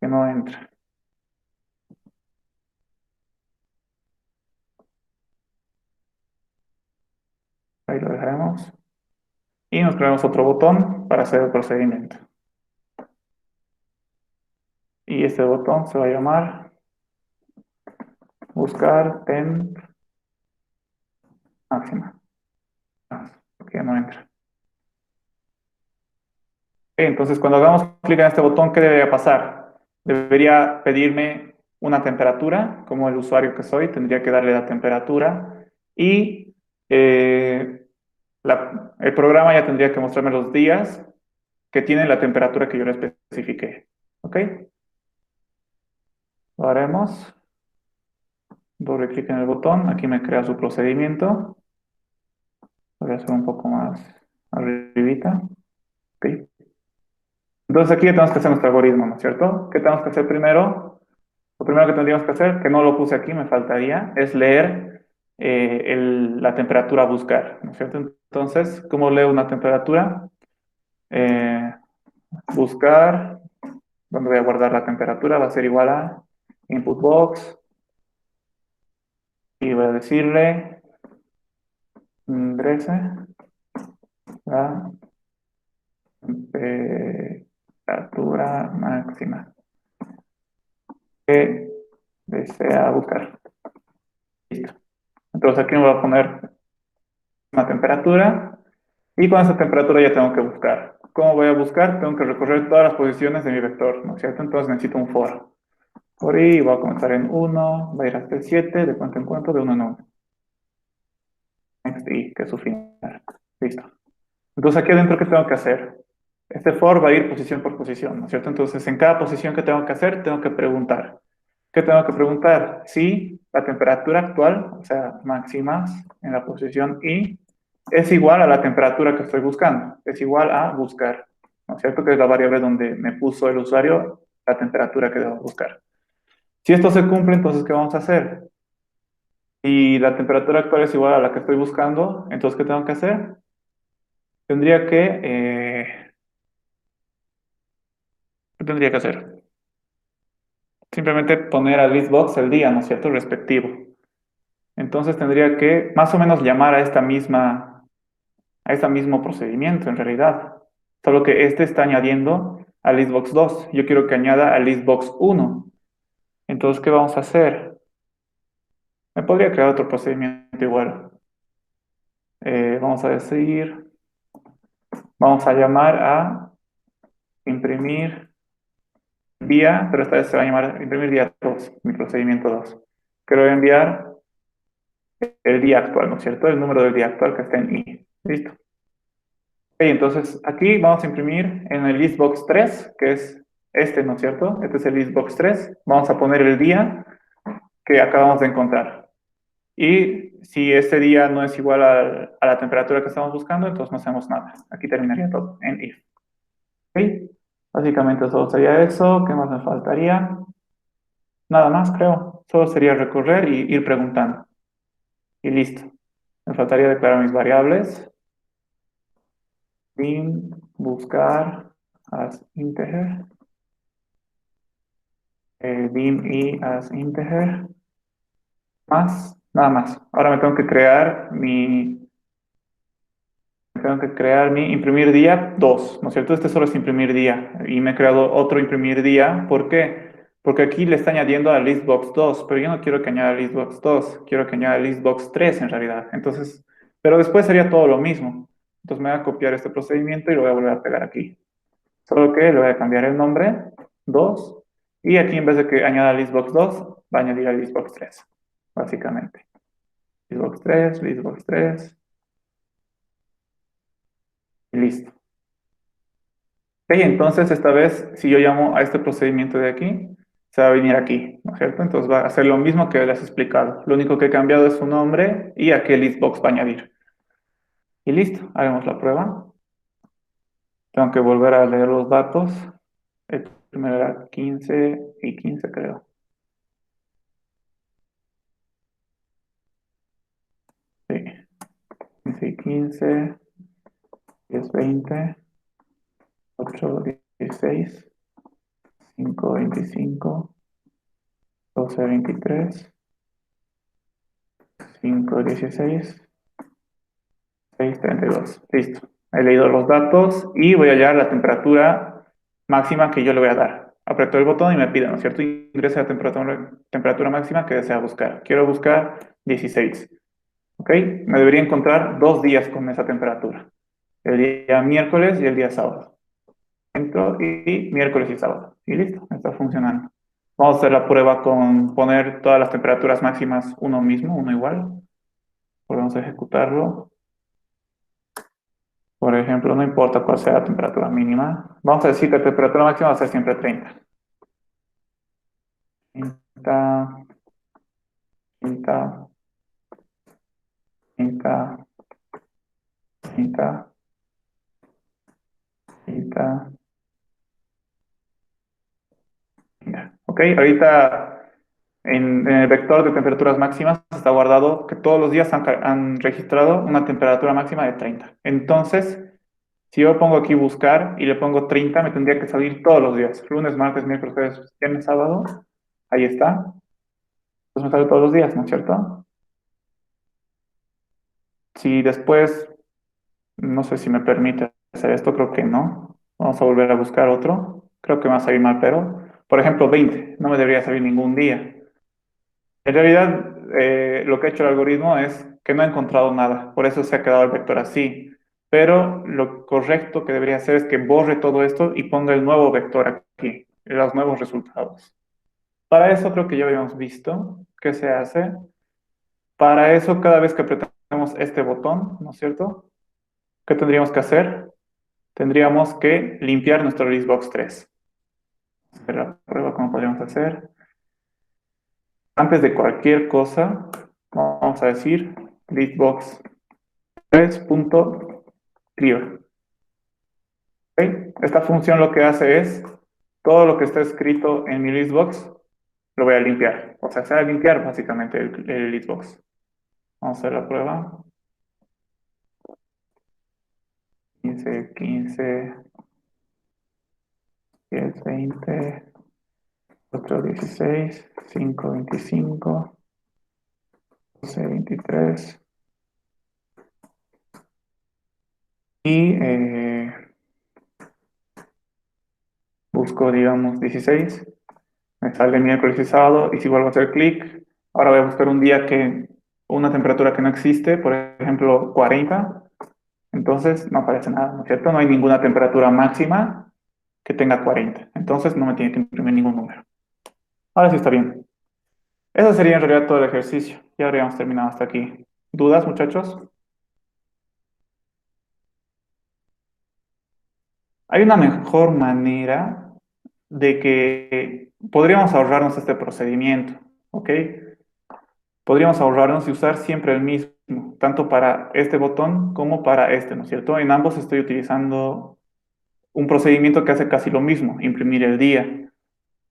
que no entra. Ahí lo dejaremos. Y nos creamos otro botón para hacer el procedimiento. Y este botón se va a llamar buscar temp máxima. Porque ya no entra. Entonces, cuando hagamos clic en este botón, ¿qué debería pasar? Debería pedirme una temperatura, como el usuario que soy, tendría que darle la temperatura y el programa ya tendría que mostrarme los días que tienen la temperatura que yo le especifiqué. ¿Ok? Lo haremos. Doble clic en el botón. Aquí me crea su procedimiento. Voy a hacer un poco más arribita. ¿Ok? Entonces aquí ya tenemos que hacer nuestro algoritmo, ¿no es cierto? ¿Qué tenemos que hacer primero? Lo primero que tendríamos que hacer, que no lo puse aquí, me faltaría, es leer la temperatura a buscar, ¿no es cierto? Entonces, ¿cómo leo una temperatura? Eh, buscar, donde voy a guardar la temperatura, va a ser igual a input box, y voy a decirle, ingrese la temperatura máxima que desea buscar. Listo. Entonces aquí me voy a poner una temperatura y con esa temperatura ya tengo que buscar. ¿Cómo voy a buscar? Tengo que recorrer todas las posiciones de mi vector, ¿no es cierto? Entonces necesito un for. For i voy a comenzar en 1, va a ir hasta el 7, de cuánto en cuánto, de 1 en 1. Next i, que es su final. Listo. Entonces aquí adentro, ¿qué tengo que hacer? Este for va a ir posición por posición, ¿no es cierto? Entonces en cada posición que tengo que hacer, tengo que preguntar. ¿Qué tengo que preguntar? Si la temperatura actual, o sea, máximas en la posición i, es igual a la temperatura que estoy buscando, es igual a buscar, ¿no es cierto? Que es la variable donde me puso el usuario la temperatura que debo buscar. Si esto se cumple, entonces, ¿qué vamos a hacer? Y la temperatura actual es igual a la que estoy buscando, entonces, ¿qué tengo que hacer? Tendría que, ¿qué tendría que hacer? Simplemente poner al listbox el día, ¿no es cierto? Respectivo. Entonces tendría que más o menos llamar a este mismo procedimiento en realidad. Solo que este está añadiendo a listbox 2. Yo quiero que añada a listbox 1. Entonces, ¿qué vamos a hacer? Me podría crear otro procedimiento igual. Vamos a decir, vamos a llamar a imprimir día, pero esta vez se va a llamar imprimir día 2, mi procedimiento 2. Quiero enviar el día actual, ¿no es cierto? El número del día actual que está en I. Listo. Ok, entonces aquí vamos a imprimir en el listbox 3, que es este, ¿no es cierto? Este es el listbox 3. Vamos a poner el día que acabamos de encontrar. Y si este día no es igual a la temperatura que estamos buscando, entonces no hacemos nada. Aquí terminaría todo en if. ¿Ok? Básicamente solo sería eso. ¿Qué más me faltaría? Nada más, creo. Solo sería recorrer y ir preguntando. Y listo. Me faltaría declarar mis variables. Bin buscar as integer. Dim i as integer. Nada más. Ahora tengo que crear mi imprimir día 2, ¿no es cierto? Este solo es imprimir día. Y me he creado otro imprimir día. ¿Por qué? Porque aquí le está añadiendo a listbox 2, pero yo no quiero que añada listbox 2, quiero que añada listbox 3 en realidad. Entonces, pero después sería todo lo mismo. Entonces me voy a copiar este procedimiento y lo voy a volver a pegar aquí. Solo que le voy a cambiar el nombre, 2, y aquí en vez de que añada listbox 2, va a añadir a listbox 3, básicamente. Listbox 3, y listo. Ok, entonces esta vez, si yo llamo a este procedimiento de aquí, se va a venir aquí, ¿no es cierto? Entonces va a hacer lo mismo que les he explicado. Lo único que he cambiado es su nombre y a qué listbox va a añadir. Y listo, haremos la prueba. Tengo que volver a leer los datos. El primero era 15 y 15, creo. Sí, 15 y 15, 10, 20, 8, 16, 5, 25, 12, 23, 5, 16, 6:32. Listo. He leído los datos y voy a hallar la temperatura máxima que yo le voy a dar. Aprieto el botón y me pide, ¿no es cierto? Ingresa la temperatura máxima que desea buscar. Quiero buscar 16. ¿Ok? Me debería encontrar 2 días con esa temperatura. El día miércoles y el día sábado. Entro y miércoles y sábado. Y listo, está funcionando. Vamos a hacer la prueba con poner todas las temperaturas máximas uno mismo, uno igual. Podemos ejecutarlo. Por ejemplo, no importa cuál sea la temperatura mínima. Vamos a decir que la temperatura máxima va a ser siempre 30. 30, 30, 30, 30, 30. Ok, ahorita en el vector de temperaturas máximas está guardado que todos los días han registrado una temperatura máxima de 30. Entonces, si yo pongo aquí buscar y le pongo 30, me tendría que salir todos los días. Lunes, martes, miércoles, jueves, viernes, sábado. Ahí está. Entonces me sale todos los días, ¿no es cierto? Si después, no sé si me permite hacer esto, creo que no. Vamos a volver a buscar otro. Creo que me va a salir mal, pero, por ejemplo, 20. No me debería salir ningún día. En realidad, lo que ha hecho el algoritmo es que no ha encontrado nada. Por eso se ha quedado el vector así. Pero lo correcto que debería hacer es que borre todo esto y ponga el nuevo vector aquí, los nuevos resultados. Para eso creo que ya habíamos visto qué se hace. Para eso, cada vez que apretamos este botón, ¿no es cierto? ¿Qué tendríamos que hacer? Tendríamos que limpiar nuestro listbox 3. Hacer la prueba, ¿cómo podríamos hacer? Antes de cualquier cosa, vamos a decir listbox 3.clear. ¿Okay? Esta función lo que hace es, todo lo que está escrito en mi listbox, lo voy a limpiar. O sea, se va a limpiar básicamente el listbox. Vamos a hacer la prueba. 15, 15, 10, 20, 8, 16, 5, 25, 12, 23 y busco, digamos, 16. Me sale miércoles y sábado, y si vuelvo a hacer clic, ahora voy a buscar un día que, una temperatura que no existe, por ejemplo, 40, entonces no aparece nada, ¿no es cierto? No hay ninguna temperatura máxima que tenga 40, entonces no me tiene que imprimir ningún número. Ahora sí está bien. Eso sería en realidad todo el ejercicio. Ya habríamos terminado hasta aquí. ¿Dudas, muchachos? Hay una mejor manera de que podríamos ahorrarnos este procedimiento, ¿ok? Podríamos ahorrarnos y usar siempre el mismo, tanto para este botón como para este, ¿no es cierto? En ambos estoy utilizando un procedimiento que hace casi lo mismo, imprimir el día.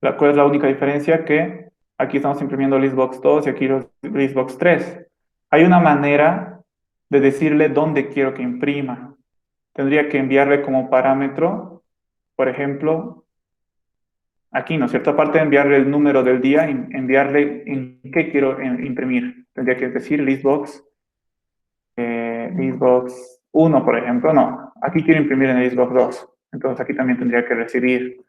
¿Cuál es la única diferencia? Que aquí estamos imprimiendo listbox 2 y aquí listbox 3. Hay una manera de decirle dónde quiero que imprima. Tendría que enviarle como parámetro, por ejemplo, aquí, ¿no es cierto? Aparte de enviarle el número del día, enviarle en qué quiero imprimir. Tendría que decir listbox 1, por ejemplo. No, aquí quiero imprimir en listbox 2. Entonces aquí también tendría que recibir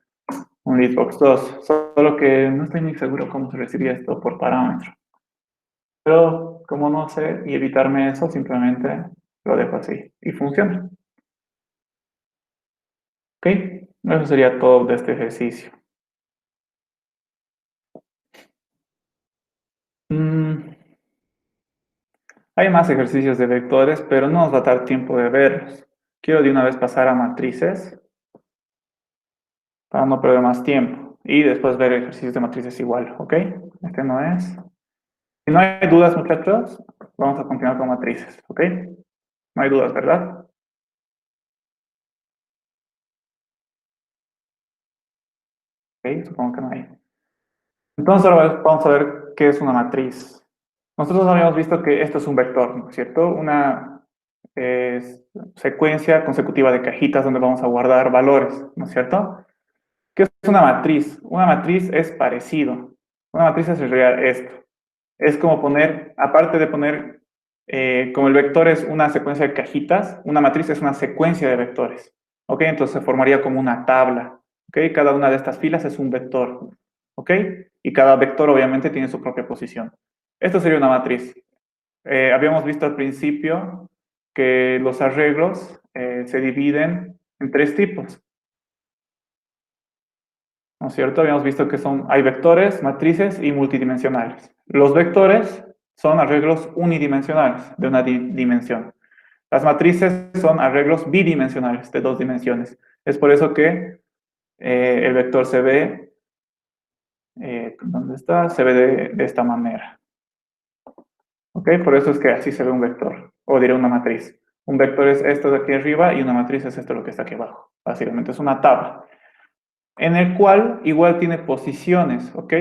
un listbox 2. Solo que no estoy muy seguro cómo se recibe esto por parámetro. Pero como no sé y evitarme eso, simplemente lo dejo así y funciona. ¿Ok? Eso sería todo de este ejercicio. Mm, Hay más ejercicios de vectores, pero no nos va a dar tiempo de verlos. Quiero de una vez pasar a matrices para no perder más tiempo y después ver ejercicios de matrices igual, ¿ok? Este no es. Si no hay dudas, muchachos, vamos a continuar con matrices, ¿ok? No hay dudas, ¿verdad? Ok, supongo que no hay. Entonces ahora vamos a ver qué es una matriz. Nosotros habíamos visto que esto es un vector, ¿no es cierto? Una secuencia consecutiva de cajitas donde vamos a guardar valores, ¿no es cierto? ¿Qué es una matriz? Una matriz es parecido. Una matriz es en realidad esto. Es como poner, aparte de poner, como el vector es una secuencia de cajitas, una matriz es una secuencia de vectores. ¿Ok? Entonces se formaría como una tabla. ¿Ok? Cada una de estas filas es un vector. ¿Ok? Y cada vector obviamente tiene su propia posición. Esto sería una matriz. Habíamos visto al principio que los arreglos se dividen en tres tipos. ¿No es cierto? Habíamos visto que hay vectores, matrices y multidimensionales. Los vectores son arreglos unidimensionales de una dimensión. Las matrices son arreglos bidimensionales de dos dimensiones. Es por eso que el vector se ve, ¿dónde está? Se ve de esta manera. ¿Ok? Por eso es que así se ve un vector, o diré una matriz. Un vector es esto de aquí arriba y una matriz es esto lo que está aquí abajo. Básicamente es una tabla, en el cual igual tiene posiciones, ¿ok?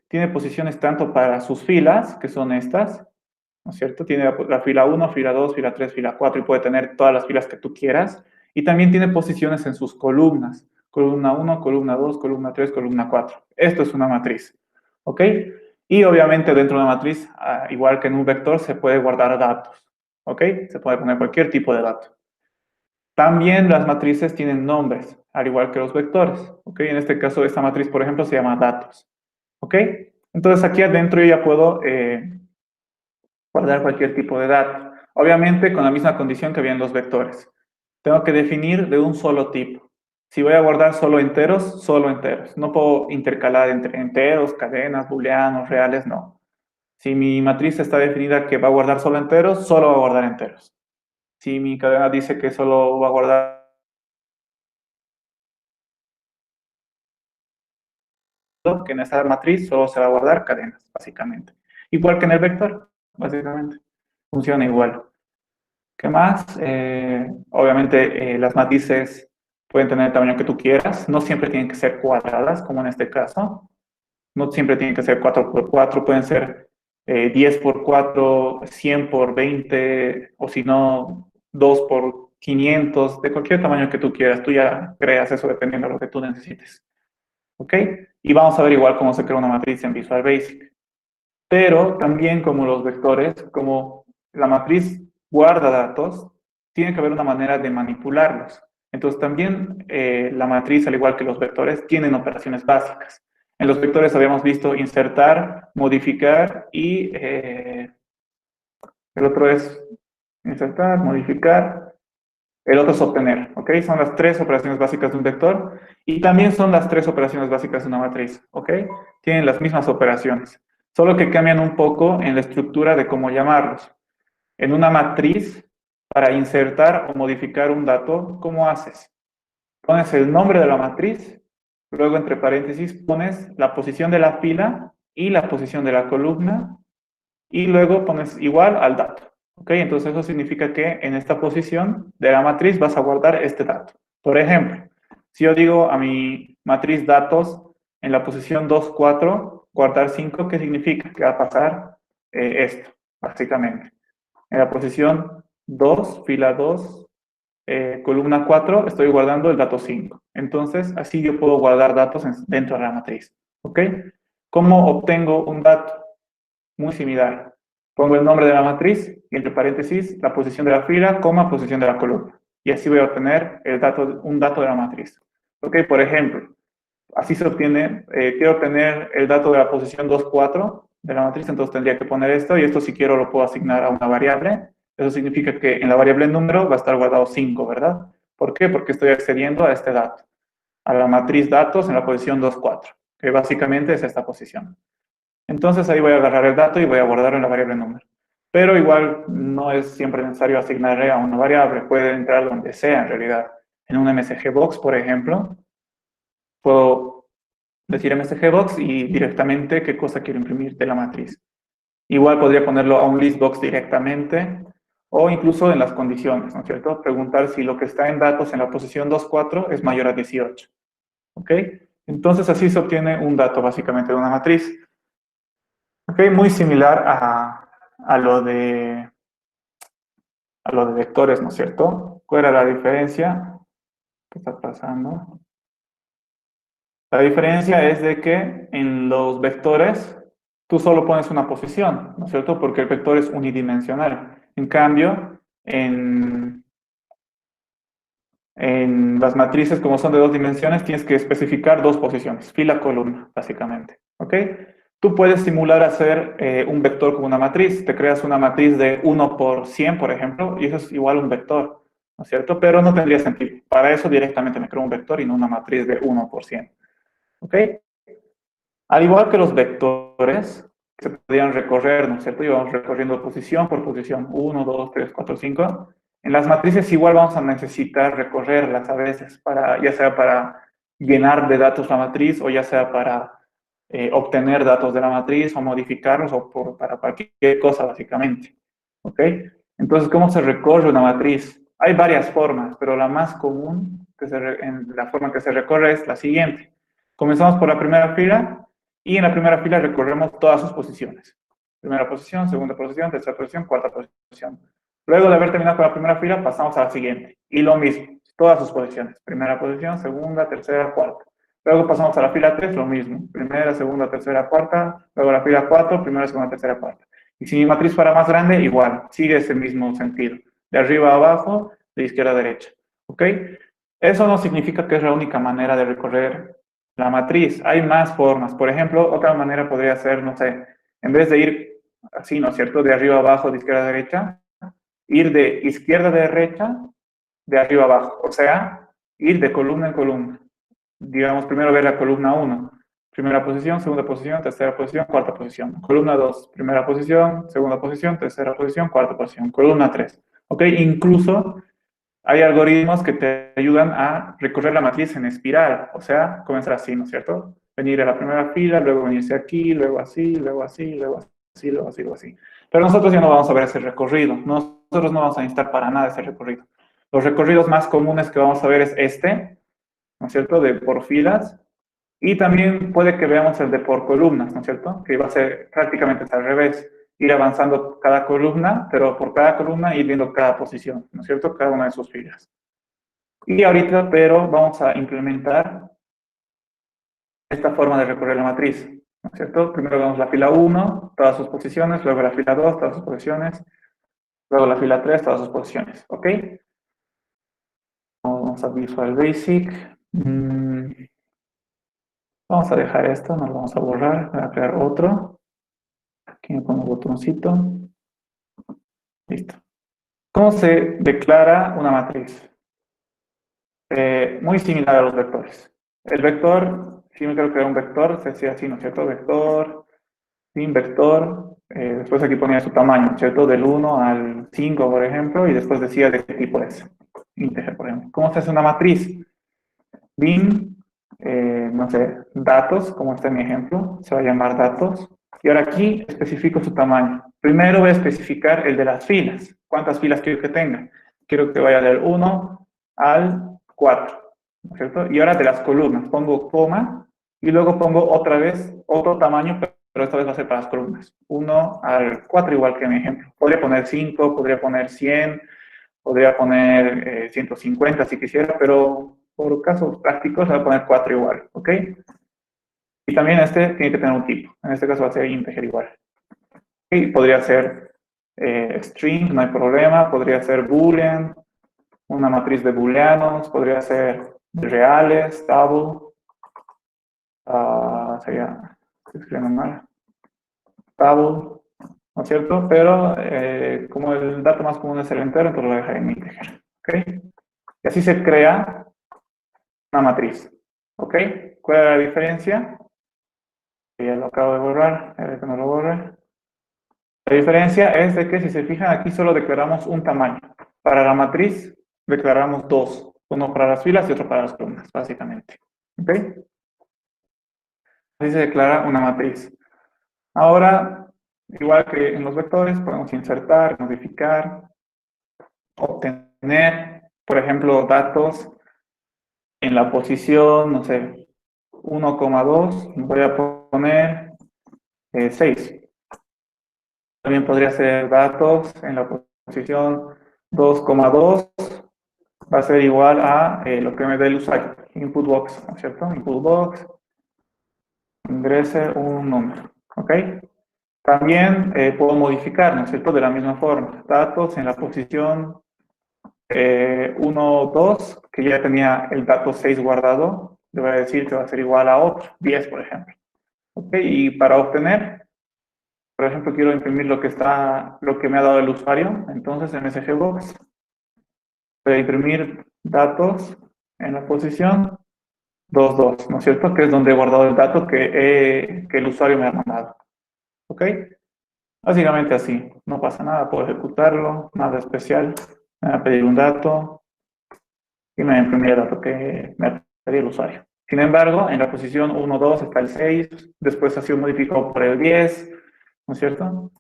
Tiene posiciones tanto para sus filas, que son estas, ¿no es cierto? Tiene la fila 1, fila 2, fila 3, fila 4 y puede tener todas las filas que tú quieras. Y también tiene posiciones en sus columnas. Columna 1, columna 2, columna 3, columna 4. Esto es una matriz, ¿ok? Y obviamente dentro de una matriz, igual que en un vector, se puede guardar datos, ¿ok? Se puede poner cualquier tipo de dato. También las matrices tienen nombres, al igual que los vectores, ¿ok? En este caso, esta matriz, por ejemplo, se llama datos, ¿ok? Entonces aquí adentro yo ya puedo guardar cualquier tipo de dato. Obviamente con la misma condición que había en los vectores. Tengo que definir de un solo tipo. Si voy a guardar solo enteros, solo enteros. No puedo intercalar entre enteros, cadenas, booleanos, reales, no. Si mi matriz está definida que va a guardar solo enteros, solo va a guardar enteros. Si mi cadena dice que solo va a guardar, que en esa matriz solo se va a guardar cadenas, básicamente. Igual que en el vector, básicamente. Funciona igual. ¿Qué más? Obviamente las matrices pueden tener el tamaño que tú quieras. No siempre tienen que ser cuadradas, como en este caso. No siempre tienen que ser 4 por 4. Pueden ser 10 por 4, 100 por 20, o si no, 2 por 500, de cualquier tamaño que tú quieras. Tú ya creas eso dependiendo de lo que tú necesites. ¿Ok? Y vamos a ver igual cómo se crea una matriz en Visual Basic. Pero también como los vectores, como la matriz guarda datos, tiene que haber una manera de manipularlos. Entonces también la matriz, al igual que los vectores, tienen operaciones básicas. En los vectores habíamos visto insertar, modificar y el otro es insertar, modificar, el otro es obtener, ¿ok? Son las tres operaciones básicas de un vector y también son las tres operaciones básicas de una matriz, ¿ok? Tienen las mismas operaciones, solo que cambian un poco en la estructura de cómo llamarlos. En una matriz, para insertar o modificar un dato, ¿cómo haces? Pones el nombre de la matriz, luego entre paréntesis pones la posición de la fila y la posición de la columna y luego pones igual al dato. ¿Ok? Entonces eso significa que en esta posición de la matriz vas a guardar este dato. Por ejemplo, si yo digo a mi matriz datos en la posición 2, 4, guardar 5, ¿qué significa? Que va a pasar esto, básicamente. En la posición 2, fila 2, columna 4, estoy guardando el dato 5. Entonces, así yo puedo guardar datos dentro de la matriz. ¿Ok? ¿Cómo obtengo un dato? Muy similar. Pongo el nombre de la matriz y entre paréntesis la posición de la fila, coma, posición de la columna. Y así voy a obtener un dato de la matriz. Ok, por ejemplo, así se obtiene, quiero obtener el dato de la posición 2, 4 de la matriz, entonces tendría que poner esto y esto si quiero lo puedo asignar a una variable. Eso significa que en la variable número va a estar guardado 5, ¿verdad? ¿Por qué? Porque estoy accediendo a este dato, a la matriz datos en la posición 2, 4, que básicamente es esta posición. Entonces ahí voy a agarrar el dato y voy a guardarlo en la variable número. Pero igual no es siempre necesario asignarle a una variable, puede entrar donde sea en realidad. En un MSGBox, por ejemplo, puedo decir MSGBox y directamente qué cosa quiero imprimir de la matriz. Igual podría ponerlo a un listbox directamente o incluso en las condiciones, ¿no es cierto? Preguntar si lo que está en datos en la posición 2.4 es mayor a 18. ¿Ok? Entonces así se obtiene un dato básicamente de una matriz. Ok, muy similar a lo de vectores, ¿no es cierto? ¿Cuál era la diferencia? ¿Qué está pasando? La diferencia es de que en los vectores tú solo pones una posición, ¿no es cierto? Porque el vector es unidimensional. En cambio, en las matrices, como son de dos dimensiones, tienes que especificar dos posiciones, fila, columna, básicamente. ¿Ok? Tú puedes simular hacer un vector con una matriz. Te creas una matriz de 1 por 100, por ejemplo, y eso es igual a un vector, ¿no es cierto? Pero no tendría sentido. Para eso directamente me creo un vector y no una matriz de 1 por 100. ¿Ok? Al igual que los vectores, se podían recorrer, ¿no es cierto? Y vamos recorriendo posición por posición, 1, 2, 3, 4, 5. En las matrices igual vamos a necesitar recorrerlas a veces, ya sea para llenar de datos la matriz o ya sea para obtener datos de la matriz o modificarlos o para cualquier cosa básicamente. ¿Ok? Entonces, ¿cómo se recorre una matriz? Hay varias formas, pero la más común, la forma que se recorre es la siguiente. Comenzamos por la primera fila y en la primera fila recorremos todas sus posiciones. Primera posición, segunda posición, tercera posición, cuarta posición. Luego de haber terminado con la primera fila, pasamos a la siguiente. Y lo mismo, todas sus posiciones. Primera posición, segunda, tercera, cuarta. Luego pasamos a la fila 3, lo mismo. Primera, segunda, tercera, cuarta. Luego la fila 4, primera, segunda, tercera, cuarta. Y si mi matriz fuera más grande, igual. Sigue ese mismo sentido. De arriba a abajo, de izquierda a derecha. ¿Ok? Eso no significa que es la única manera de recorrer la matriz. Hay más formas. Por ejemplo, otra manera podría ser, no sé, en vez de ir así, ¿no es cierto? De arriba a abajo, de izquierda a derecha, ir de izquierda a derecha, de arriba a abajo. O sea, ir de columna en columna. Digamos, primero ver la columna 1. Primera posición, segunda posición, tercera posición, cuarta posición. Columna 2, primera posición, segunda posición, tercera posición, cuarta posición. Columna 3. ¿Ok? Incluso hay algoritmos que te ayudan a recorrer la matriz en espiral, o sea, comenzar así, ¿no es cierto? Venir a la primera fila, luego venirse aquí, luego así, luego así, luego así, luego así, luego así. Pero nosotros ya no vamos a ver ese recorrido, nosotros no vamos a necesitar para nada ese recorrido. Los recorridos más comunes que vamos a ver es este, ¿no es cierto?, de por filas, y también puede que veamos el de por columnas, ¿no es cierto?, que va a ser prácticamente al revés, ir avanzando cada columna, pero por cada columna ir viendo cada posición, ¿no es cierto?, cada una de sus filas. Y ahorita, pero vamos a implementar esta forma de recorrer la matriz. ¿no es cierto? Primero vemos la fila 1, todas sus posiciones, luego la fila 2, todas sus posiciones, luego la fila 3, todas sus posiciones, ¿ok? Vamos a Visual Basic. Vamos a dejar esto, no lo vamos a borrar, voy a crear otro. Aquí me pongo un botoncito. Listo. ¿Cómo se declara una matriz? Muy similar a los vectores. El vector, si me quiero crear un vector, se hacía así, ¿no es cierto? Vector, sin vector, después aquí ponía su tamaño, ¿no es cierto? Del 1 al 5, por ejemplo, y después decía de qué tipo es. Integer, por ejemplo. ¿Cómo se hace una matriz? Bin, no sé, datos, como está en mi ejemplo, se va a llamar datos. Y ahora aquí especifico su tamaño. Primero voy a especificar el de las filas. ¿Cuántas filas quiero que tenga? Quiero que vaya del 1 al 4, ¿no es cierto? Y ahora de las columnas, pongo coma y luego pongo otra vez otro tamaño, pero esta vez va a ser para las columnas. 1 al 4 igual que en mi ejemplo. Podría poner 5, podría poner 100, podría poner 150 si quisiera, pero por casos prácticos le voy a poner 4 igual, ¿ok? Y también este tiene que tener un tipo. En este caso va a ser integer igual. Y podría ser string, no hay problema. Podría ser boolean, una matriz de booleanos. Podría ser reales, double. Sería, estoy escribiendo mal. Double, ¿no es cierto? Pero como el dato más común es el entero, entonces lo voy a dejar en integer, ¿ok? Y así se crea una matriz, ¿ok? ¿Cuál es la diferencia? Ya lo acabo de borrar, a ver que no lo borre. La diferencia es de que si se fijan aquí solo declaramos un tamaño. Para la matriz declaramos dos, uno para las filas y otro para las columnas, básicamente. ¿Ok? Así se declara una matriz. Ahora, igual que en los vectores, podemos insertar, modificar, obtener, por ejemplo, datos en la posición, no sé, 1,2, voy a poner 6. También podría ser datos en la posición 2,2, va a ser igual a lo que me dé el usuario, input box, ¿no es cierto? Input box, ingrese un número, ¿ok? También puedo modificar, ¿no es cierto? De la misma forma, datos en la posición 1, 2, que ya tenía el dato 6 guardado, le voy a decir que va a ser igual a otro, 10, por ejemplo. ¿Ok? Y para obtener, por ejemplo, quiero imprimir lo que me ha dado el usuario, entonces en SGBox voy a imprimir datos en la posición 2, 2, ¿no es cierto? Que es donde he guardado el dato que el usuario me ha mandado. ¿Ok? Básicamente así, no pasa nada, puedo ejecutarlo, nada especial. Me va a pedir un dato y me va a imprimir el dato que me ha pedido el usuario. Sin embargo, en la posición 1, 2 está el 6, después ha sido modificado por el 10, ¿no es cierto?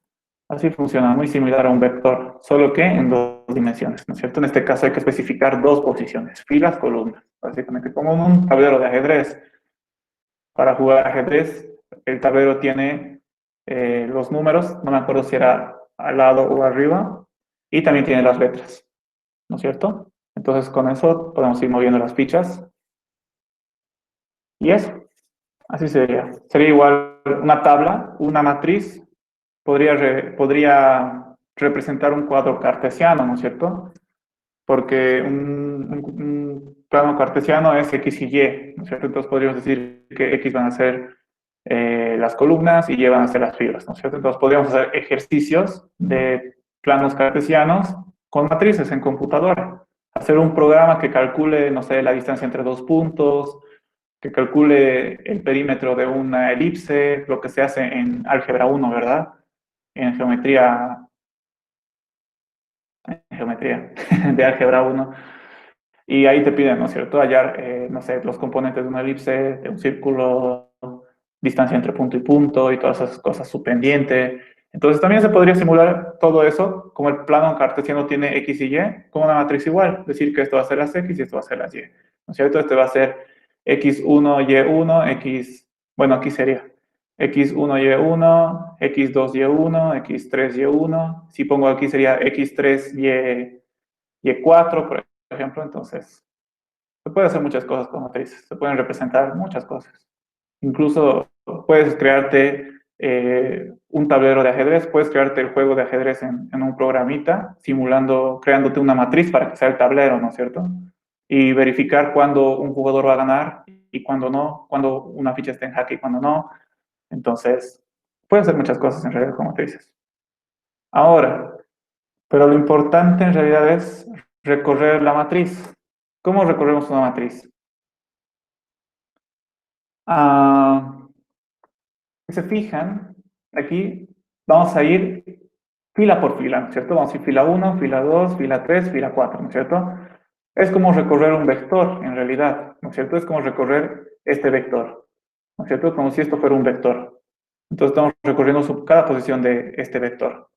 Así funciona, muy similar a un vector, solo que en dos dimensiones, ¿no es cierto? En este caso hay que especificar dos posiciones, filas, columnas, básicamente como en un tablero de ajedrez. Para jugar ajedrez, el tablero tiene los números, no me acuerdo si era al lado o arriba, y también tiene las letras, ¿no es cierto? Entonces con eso podemos ir moviendo las fichas. Y eso, así sería. Sería igual una tabla, una matriz, podría representar un cuadro cartesiano, ¿no es cierto? Porque un plano cartesiano es X y Y, ¿no es cierto? Entonces podríamos decir que X van a ser las columnas y Y van a ser las filas, ¿no es cierto? Entonces podríamos hacer ejercicios de planos cartesianos con matrices en computadora. Hacer un programa que calcule, no sé, la distancia entre dos puntos, que calcule el perímetro de una elipse, lo que se hace en álgebra 1, ¿verdad? En geometría de álgebra 1. Y ahí te piden, ¿no es cierto?, hallar, no sé, los componentes de una elipse, de un círculo, distancia entre punto y punto y todas esas cosas, su pendiente. Entonces también se podría simular todo eso, como el plano cartesiano tiene X y Y, con una matriz igual, decir que esto va a ser las X y esto va a ser las Y, ¿no es cierto? Este va a ser X1, Y1, X, bueno, aquí sería X1, Y1, X2, Y1, X3, Y1. Si pongo aquí sería X3, Y4, por ejemplo. Entonces, se puede hacer muchas cosas con matrices, se pueden representar muchas cosas. Incluso Puedes crearte un tablero de ajedrez, puedes crearte el juego de ajedrez en un programita, simulando, creándote una matriz para que sea el tablero, ¿no es cierto? Y verificar cuándo un jugador va a ganar y cuándo no, cuándo una ficha está en jaque y cuándo no. Entonces, puedes hacer muchas cosas en realidad con matrices. Ahora, pero lo importante en realidad es recorrer la matriz. ¿Cómo recorremos una matriz? Ah, si se fijan, aquí vamos a ir fila por fila, ¿no es cierto? Vamos a ir fila 1, fila 2, fila 3, fila 4, ¿no es cierto? Es como recorrer un vector, en realidad, ¿no es cierto? Es como recorrer este vector, ¿no es cierto? Como si esto fuera un vector. Entonces estamos recorriendo cada posición de este vector.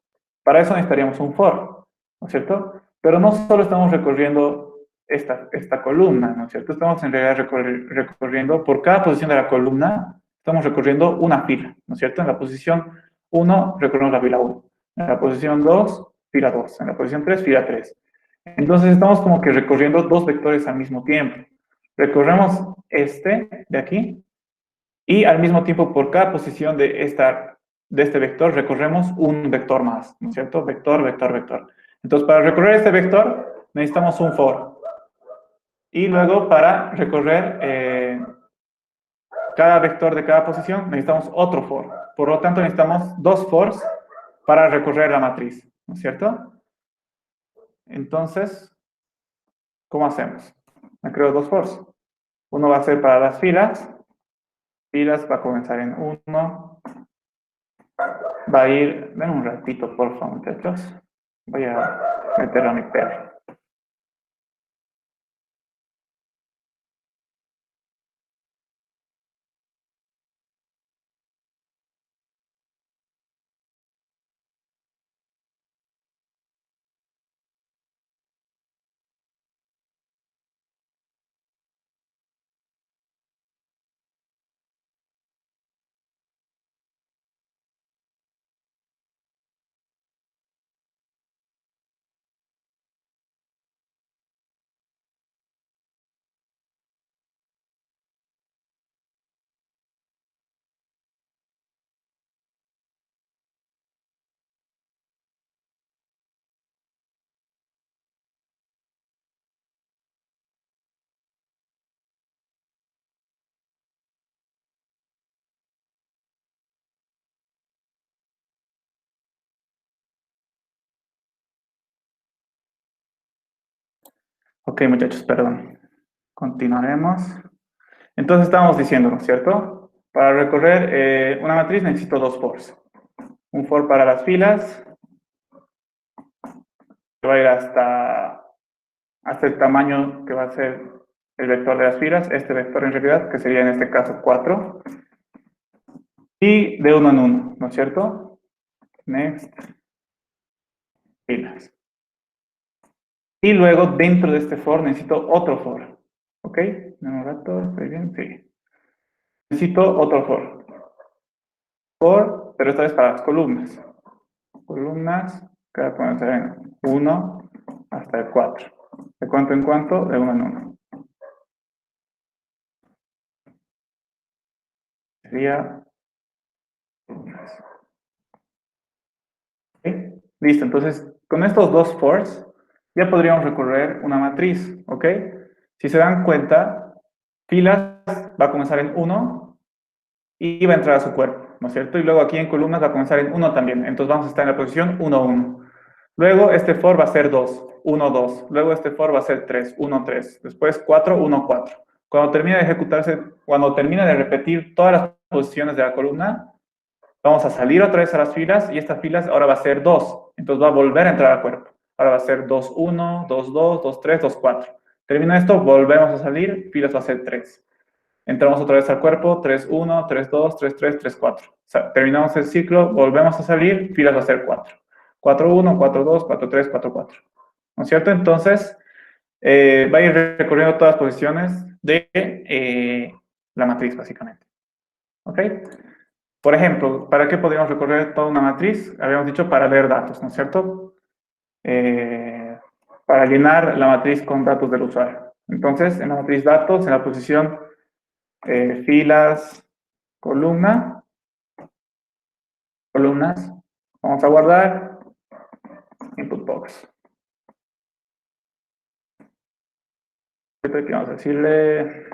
Para eso necesitaríamos un for, ¿no es cierto? Pero no solo estamos recorriendo esta columna, ¿no es cierto? Estamos en realidad recorriendo por cada posición de la columna, estamos recorriendo una fila, ¿no es cierto? En la posición 1 recorremos la fila 1, en la posición 2, fila 2, en la posición 3, fila 3. Entonces estamos como que recorriendo dos vectores al mismo tiempo. Recorremos este de aquí y al mismo tiempo por cada posición de este vector recorremos un vector más, ¿no es cierto? Vector, vector, vector. Entonces, para recorrer este vector necesitamos un for. Y luego para recorrer cada vector de cada posición necesitamos otro for. Por lo tanto, necesitamos dos fors para recorrer la matriz, ¿no es cierto? Entonces, ¿cómo hacemos? Me creo dos fors. Uno va a ser para las filas. Filas va a comenzar en 1. Va a ir, den un ratito, por favor, muchachos. Voy a meter a mi perro. Ok, muchachos, perdón. Continuaremos. Entonces estábamos diciendo, ¿no es cierto? Para recorrer una matriz necesito dos fors. Un for para las filas, que va a ir hasta el tamaño que va a ser el vector de las filas, este vector en realidad, que sería en este caso 4. Y de uno en uno, ¿no es cierto? Next, filas. Y luego dentro de este for necesito otro for. ¿Ok? Un rato, ¿estoy bien? Sí. Necesito otro for. For, pero esta vez para las columnas. Columnas, que va a comenzar en 1 hasta el 4. ¿De cuánto en cuánto? De 1 en 1. Sería columnas. ¿Ok? Listo, entonces con estos dos fors ya podríamos recorrer una matriz. ¿Ok? Si se dan cuenta, filas va a comenzar en 1 y va a entrar a su cuerpo, ¿no es cierto? Y luego aquí en columnas va a comenzar en 1 también. Entonces vamos a estar en la posición 1, 1. Luego este for va a ser 2, 1, 2. Luego este for va a ser 3, 1, 3. Después 4, 1, 4. Cuando termine de ejecutarse, cuando termine de repetir todas las posiciones de la columna, vamos a salir otra vez a las filas y estas filas ahora va a ser 2. Entonces va a volver a entrar al cuerpo. Ahora va a ser 2, 1, 2, 2, 2, 3, 2, 4. Termina esto, volvemos a salir, filas va a ser 3. Entramos otra vez al cuerpo, 3, 1, 3, 2, 3, 3, 3, 4. O sea, terminamos el ciclo, volvemos a salir, filas va a ser 4. 4, 1, 4, 2, 4, 3, 4, 4. ¿No es cierto? Entonces, va a ir recorriendo todas las posiciones de la matriz, básicamente. ¿Ok? Por ejemplo, ¿para qué podríamos recorrer toda una matriz? Habíamos dicho para leer datos, ¿no es cierto? Para llenar la matriz con datos del usuario. Entonces, en la matriz datos, en la posición filas columna, columnas. Vamos a guardar input box. Aquí vamos a decirle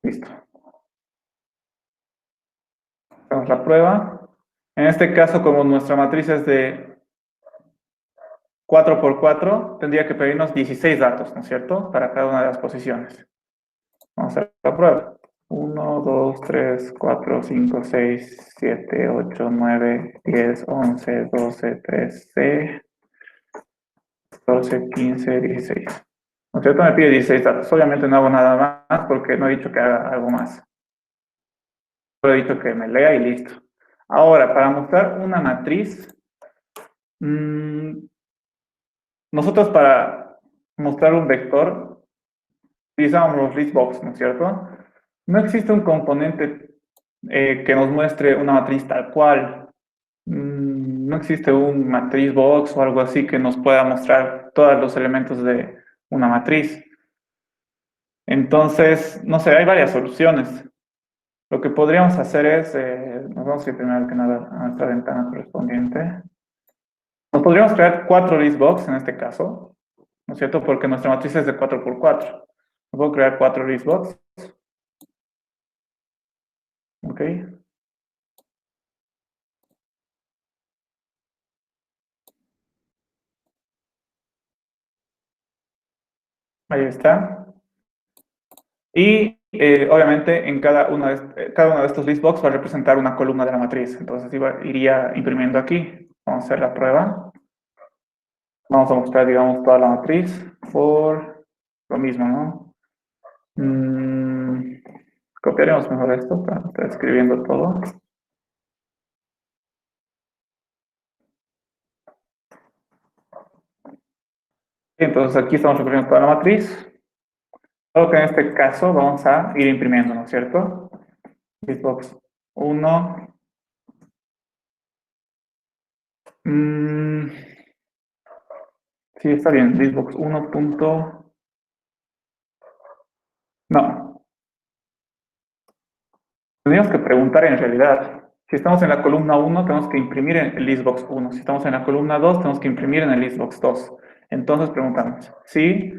listo. Hacemos la prueba. En este caso, como nuestra matriz es de 4 por 4, tendría que pedirnos 16 datos, ¿no es cierto? Para cada una de las posiciones. Vamos a hacer la prueba. 1, 2, 3, 4, 5, 6, 7, 8, 9, 10, 11, 12, 13, 14, 15, 16. ¿No es cierto? Me pide 16 datos. Obviamente no hago nada más porque no he dicho que haga algo más. Solo he dicho que me lea y listo. Ahora, para mostrar una matriz, nosotros para mostrar un vector utilizamos los listbox, ¿no es cierto? No existe un componente que nos muestre una matriz tal cual. No existe un matriz box o algo así que nos pueda mostrar todos los elementos de una matriz. Entonces, no sé, hay varias soluciones. Lo que podríamos hacer es, nos vamos a ir primero que nada a nuestra ventana correspondiente. Nos podríamos crear 4 listbox en este caso, ¿no es cierto? Porque nuestra matriz es de 4 por 4. Puedo crear 4 listbox. Ok. Ahí está. Y obviamente en cada uno de estos listbox va a representar una columna de la matriz. Entonces iría imprimiendo aquí. Vamos a hacer la prueba. Vamos a mostrar, digamos, toda la matriz por lo mismo, ¿no? Copiaremos mejor esto para estar escribiendo todo. Entonces aquí estamos representando toda la matriz. Solo que en este caso vamos a ir imprimiendo, ¿no es cierto? Listbox 1. Sí, está bien. Listbox 1. No. Tendríamos que preguntar en realidad. Si estamos en la columna 1, tenemos que imprimir en el listbox 1. Si estamos en la columna 2, tenemos que imprimir en el listbox 2. Entonces preguntamos, si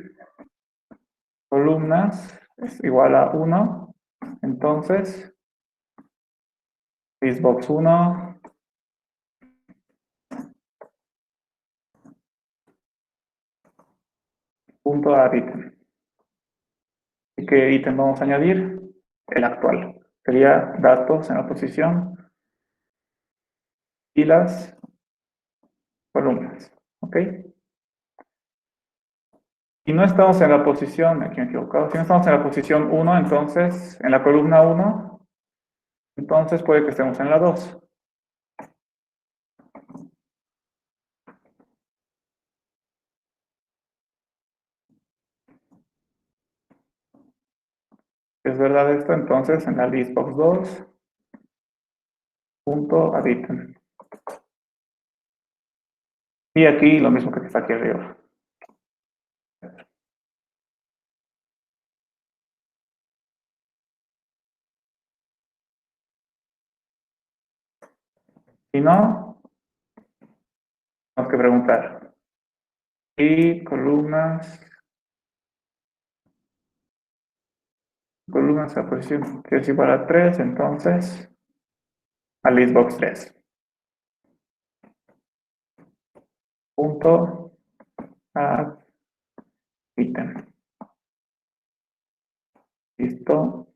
columnas es igual a 1, entonces listbox 1 punto add ítem. ¿Y qué ítem vamos a añadir? El actual. Sería datos en la posición y las columnas. ¿Ok? Y no estamos en la posición, aquí me he equivocado, si no estamos en la posición 1, entonces en la columna 1, entonces puede que estemos en la 2. ¿Es verdad esto? Entonces en la listbox 2, punto add item. Y aquí lo mismo que está aquí arriba. Si no, tenemos que preguntar. Y columnas a posición que es igual a 3, entonces a listbox 3. Punto add item. Listo.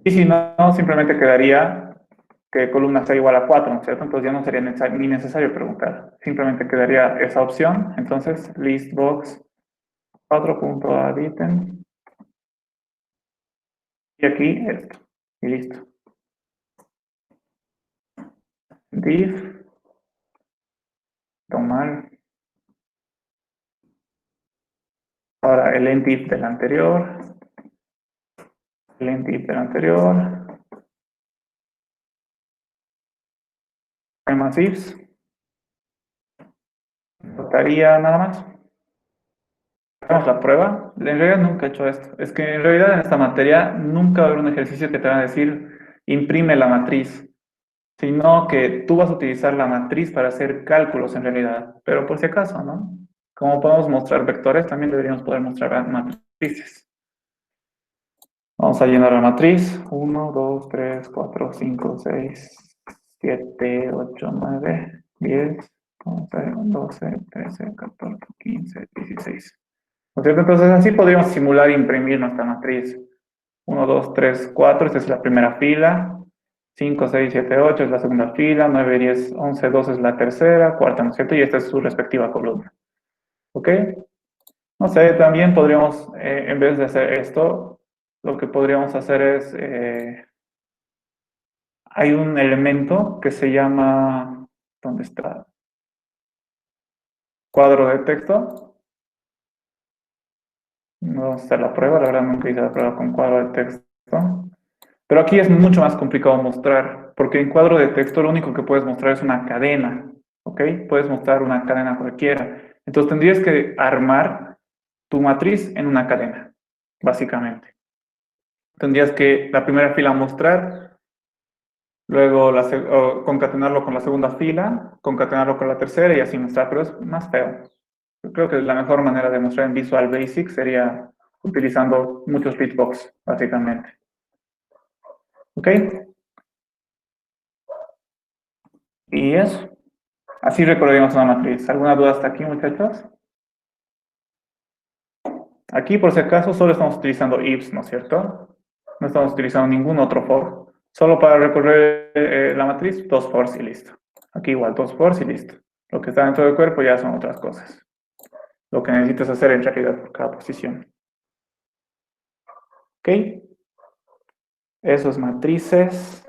Y si no, simplemente quedaría que columna sea igual a 4, ¿no es cierto? Entonces ya no sería ni necesario preguntar. Simplemente quedaría esa opción. Entonces, listbox 4.addItem. Y aquí esto. Y listo. Div. Tomar. Ahora el enddiv del anterior. El enddiv del anterior. Hay más divs. Faltaría nada más. hagamos la prueba. En realidad nunca he hecho esto. Es que en realidad en esta materia nunca va a haber un ejercicio que te va a decir imprime la matriz, sino que tú vas a utilizar la matriz para hacer cálculos en realidad. Pero por si acaso, ¿no? Como podemos mostrar vectores, también deberíamos poder mostrar matrices. Vamos a llenar la matriz. 1, 2, 3, 4, 5, 6, 7, 8, 9, 10, 11, 12, 13, 14, 15, 16. ¿No es cierto? Entonces así podríamos simular e imprimir nuestra matriz. 1, 2, 3, 4, esta es la primera fila. 5, 6, 7, 8 es la segunda fila. 9, 10, 11, 12 es la tercera, cuarta, ¿no es cierto? Y esta es su respectiva columna. ¿Ok? No sé, también podríamos, en vez de hacer esto, lo que podríamos hacer es, hay un elemento que se llama, ¿dónde está? Cuadro de texto. No vamos a hacer la prueba, la verdad nunca hice la prueba con cuadro de texto. Pero aquí es mucho más complicado mostrar, porque en cuadro de texto lo único que puedes mostrar es una cadena, ¿ok? Puedes mostrar una cadena cualquiera. Entonces tendrías que armar tu matriz en una cadena, básicamente. Tendrías que la primera fila mostrar, luego concatenarlo con la segunda fila, concatenarlo con la tercera y así mostrar, pero es más feo. Yo creo que la mejor manera de mostrar en Visual Basic sería utilizando muchos bitbox, básicamente. ¿Ok? Y eso. Así recordaríamos una matriz. ¿Alguna duda hasta aquí, muchachos? Aquí, por si acaso, solo estamos utilizando ifs, ¿no es cierto? No estamos utilizando ningún otro for. Solo para recorrer la matriz, dos fors y listo. Aquí igual, dos fors y listo. Lo que está dentro del cuerpo ya son otras cosas. Lo que necesitas hacer en realidad por cada posición. ¿Ok? Esos matrices.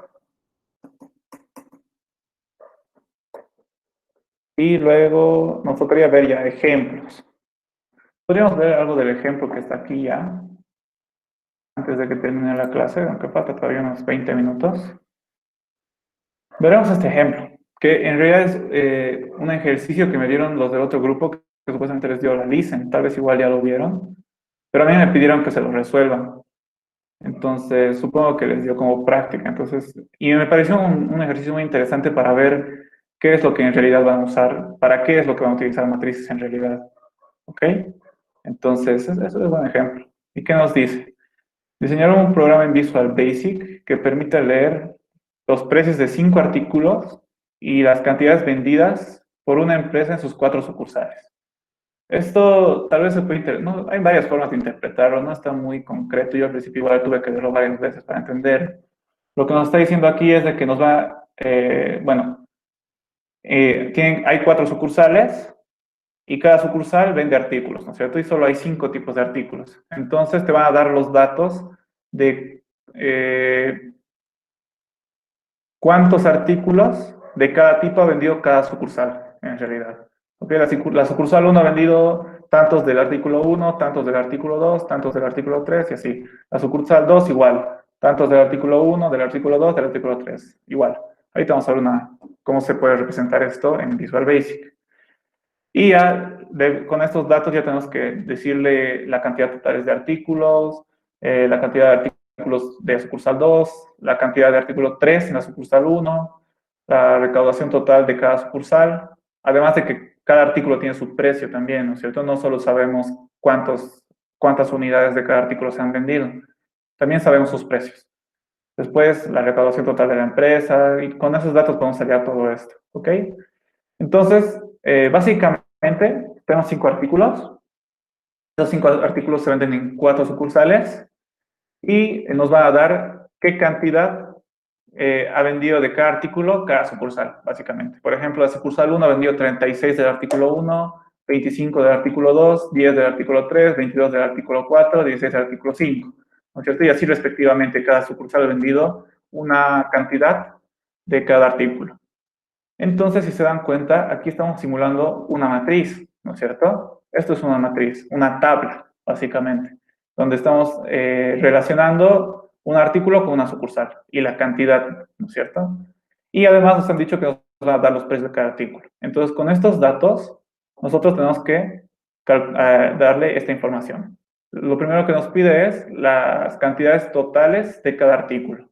Y luego nos tocaría ver ya ejemplos. Podríamos ver algo del ejemplo que está aquí ya, antes de que termine la clase, aunque falta todavía unos 20 minutos. Veremos este ejemplo, que en realidad es un ejercicio que me dieron los del otro grupo, que supuestamente les dio la listen, tal vez igual ya lo vieron, pero a mí me pidieron que se lo resuelvan. Entonces, supongo que les dio como práctica. Entonces, y me pareció un ejercicio muy interesante para ver qué es lo que en realidad van a usar, para qué es lo que van a utilizar matrices en realidad. ¿Ok? Entonces, eso es un buen ejemplo. ¿Y qué nos dice? Diseñar un programa en Visual Basic que permita leer los precios de 5 artículos y las cantidades vendidas por una empresa en sus 4 sucursales. Esto tal vez se puede no, hay varias formas de interpretarlo, no está muy concreto. Yo al principio igual tuve que verlo varias veces para entender. Lo que nos está diciendo aquí es de que nos va, bueno, hay 4 sucursales y cada sucursal vende artículos, ¿no es cierto? Y solo hay 5 tipos de artículos. Entonces te van a dar los datos de cuántos artículos de cada tipo ha vendido cada sucursal, en realidad. ¿Okay? La sucursal 1 ha vendido tantos del artículo 1, tantos del artículo 2, tantos del artículo 3 y así. La sucursal 2 igual, tantos del artículo 1, del artículo 2, del artículo 3, igual. Ahorita vamos a ver cómo se puede representar esto en Visual Basic. Y ya con estos datos ya tenemos que decirle la cantidad total de artículos, la cantidad de artículos de sucursal 2, la cantidad de artículo 3 en la sucursal 1, la recaudación total de cada sucursal, además de que cada artículo tiene su precio también, ¿no es cierto? No solo sabemos cuántas unidades de cada artículo se han vendido, también sabemos sus precios. Después, la recaudación total de la empresa, y con esos datos podemos hallar todo esto, ¿ok? Entonces, básicamente, tenemos 5 artículos. Esos 5 artículos se venden en 4 sucursales y nos va a dar qué cantidad ha vendido de cada artículo cada sucursal, básicamente. Por ejemplo, la sucursal 1 ha vendido 36 del artículo 1, 25 del artículo 2, 10 del artículo 3, 22 del artículo 4, 16 del artículo 5. ¿No es cierto? Y así respectivamente, cada sucursal ha vendido una cantidad de cada artículo. Entonces, si se dan cuenta, aquí estamos simulando una matriz, ¿no es cierto? Esto es una matriz, una tabla, básicamente, donde estamos relacionando un artículo con una sucursal y la cantidad, ¿no es cierto? Y además nos han dicho que nos van a dar los precios de cada artículo. Entonces, con estos datos, nosotros tenemos que darle esta información. Lo primero que nos pide es las cantidades totales de cada artículo,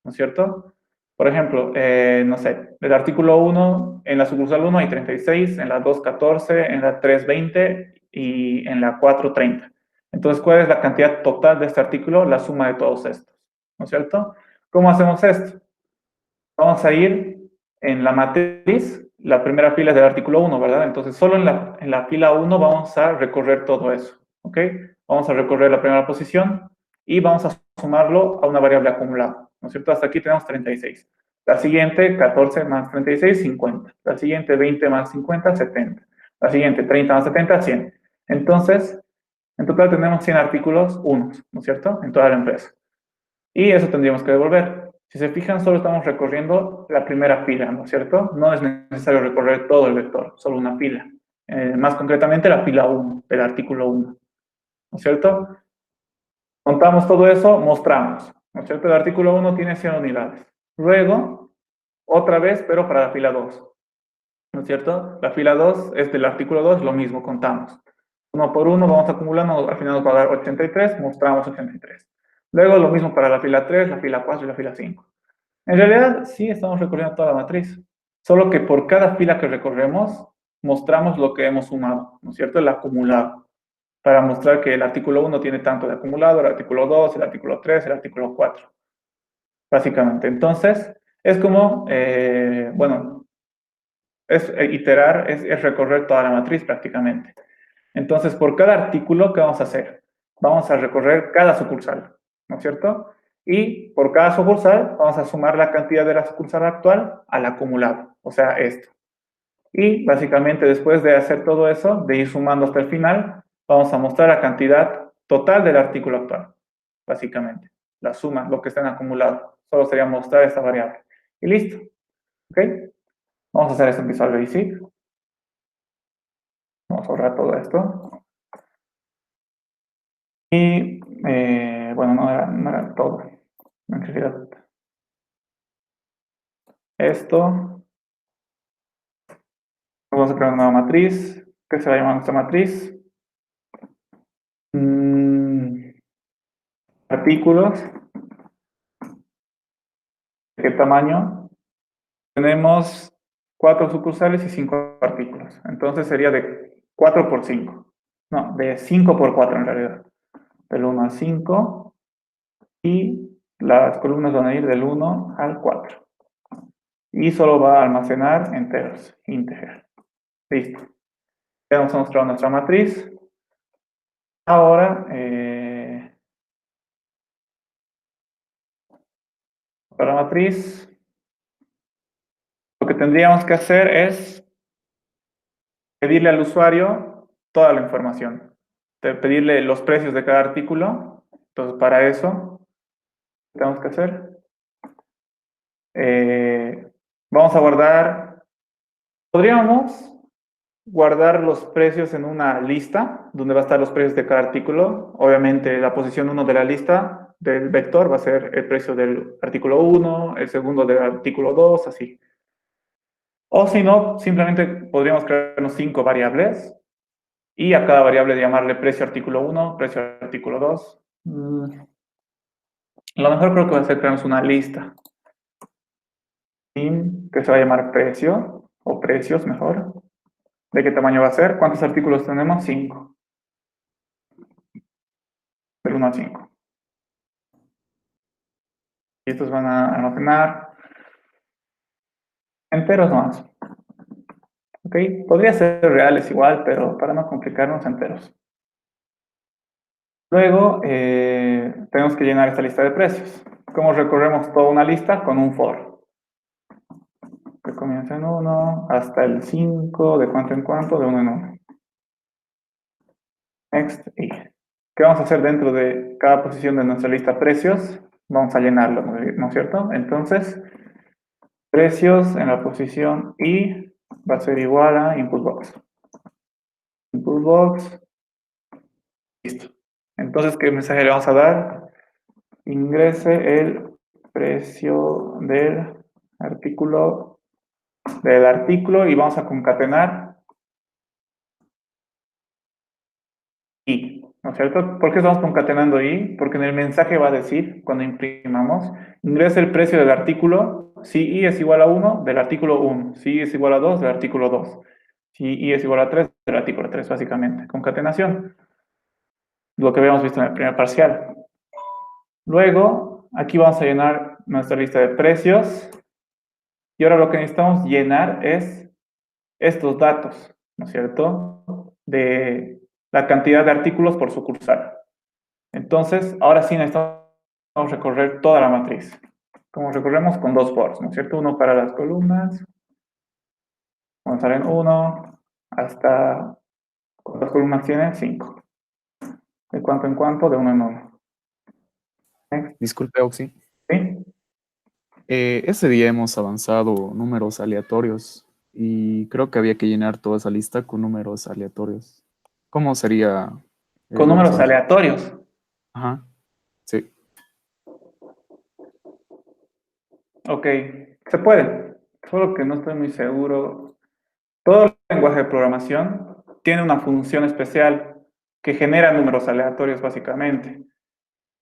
¿no es cierto? Por ejemplo, no sé, el artículo 1, en la sucursal 1 hay 36, en la 2, 14, en la 3, 20 y en la 4, 30. Entonces, ¿cuál es la cantidad total de este artículo? La suma de todos estos, ¿no es cierto? ¿Cómo hacemos esto? Vamos a ir en la matriz, la primera fila es del artículo 1, ¿verdad? Entonces, solo en la fila 1 vamos a recorrer todo eso, ¿ok? Vamos a recorrer la primera posición y vamos a sumarlo a una variable acumulada, ¿no es cierto? Hasta aquí tenemos 36. La siguiente, 14 más 36, 50. La siguiente, 20 más 50, 70. La siguiente, 30 más 70, 100. Entonces, en total tenemos 100 artículos unos, ¿no es cierto? En toda la empresa. Y eso tendríamos que devolver. Si se fijan, solo estamos recorriendo la primera fila, ¿no es cierto? No es necesario recorrer todo el vector, solo una fila. Más concretamente, la fila 1, el artículo 1, ¿no es cierto? Contamos todo eso, mostramos, ¿no es cierto? El artículo 1 tiene 100 unidades. Luego, otra vez, pero para la fila 2, ¿no es cierto? La fila 2 es del artículo 2, lo mismo, contamos. Uno por uno vamos acumulando, al final nos va a dar 83, mostramos 83. Luego lo mismo para la fila 3, la fila 4 y la fila 5. En realidad, sí estamos recorriendo toda la matriz, solo que por cada fila que recorremos, mostramos lo que hemos sumado, ¿no es cierto? El acumulado, para mostrar que el artículo 1 tiene tanto de acumulado, el artículo 2, el artículo 3, el artículo 4, básicamente. Entonces, es como, bueno, es iterar, es recorrer toda la matriz prácticamente. Entonces, por cada artículo, ¿qué vamos a hacer? Vamos a recorrer cada sucursal, ¿no es cierto? Y por cada sucursal vamos a sumar la cantidad de la sucursal actual al acumulado, o sea, esto. Y básicamente después de hacer todo eso, de ir sumando hasta el final, vamos a mostrar la cantidad total del artículo actual, básicamente. La suma, lo que está en acumulado. Solo sería mostrar esta variable. Y listo. ¿Ok? Vamos a hacer esto en Visual Basic. Vamos a borrar todo esto. Y, bueno, no era todo. En realidad, esto. Vamos a crear una nueva matriz, que se va a llamar nuestra matriz. Artículos. ¿De qué tamaño? Tenemos 4 sucursales y 5 artículos. Entonces sería de 4 por 5. No, de 5 por 4 en realidad. Del 1 al 5. Y las columnas van a ir del 1 al 4. Y solo va a almacenar enteros, integer. Listo. Ya hemos mostrado nuestra matriz. Ahora, para la matriz, lo que tendríamos que hacer es pedirle al usuario toda la información. Pedirle los precios de cada artículo. Entonces, para eso, ¿qué tenemos que hacer? Vamos a guardar, podríamos guardar los precios en una lista, donde va a estar los precios de cada artículo. Obviamente, la posición 1 de la lista del vector va a ser el precio del artículo 1, el segundo del artículo 2, así. O si no, simplemente podríamos crearnos 5 variables y a cada variable llamarle precio artículo 1, precio artículo 2. Lo mejor creo que va a ser crearnos una lista que se va a llamar precio, o precios mejor. ¿De qué tamaño va a ser? ¿Cuántos artículos tenemos? 5. Del 1 al 5. Y estos van a almacenar enteros nomás. ¿Ok? Podría ser reales igual, pero para no complicarnos, enteros. Luego, tenemos que llenar esta lista de precios. ¿Cómo recorremos toda una lista? Con un for. Que comienza en 1 hasta el 5, de cuánto en cuánto, de 1 en 1. Next, y ¿qué vamos a hacer dentro de cada posición de nuestra lista precios? Vamos a llenarlo, ¿no es cierto? Entonces, precios en la posición I va a ser igual a input box. Input box, listo. Entonces, ¿qué mensaje le vamos a dar? Ingrese el precio del artículo y vamos a concatenar ¿no es cierto? ¿Por qué estamos concatenando i? Porque en el mensaje va a decir, cuando imprimamos, ingresa el precio del artículo, si i es igual a 1, del artículo 1, si i es igual a 2, del artículo 2, si i es igual a 3, del artículo 3, básicamente. Concatenación, lo que habíamos visto en el primer parcial. Luego, aquí vamos a llenar nuestra lista de precios. Y ahora lo que necesitamos llenar es estos datos, ¿no es cierto? De la cantidad de artículos por sucursal. Entonces, ahora sí necesitamos recorrer toda la matriz. Como recorremos con dos fors, ¿no es cierto? Uno para las columnas. Vamos a ver en 1 hasta... ¿Cuántas columnas tiene? 5. ¿De cuánto en cuánto? De uno en uno. Disculpe, Oxy. ¿Sí? Ese día hemos avanzado números aleatorios y creo que había que llenar toda esa lista con números aleatorios. ¿Cómo sería Con la números resolución? aleatorios. Ajá, sí. Ok, se puede. Solo que no estoy muy seguro. Todo lenguaje de programación tiene una función especial que genera números aleatorios, básicamente.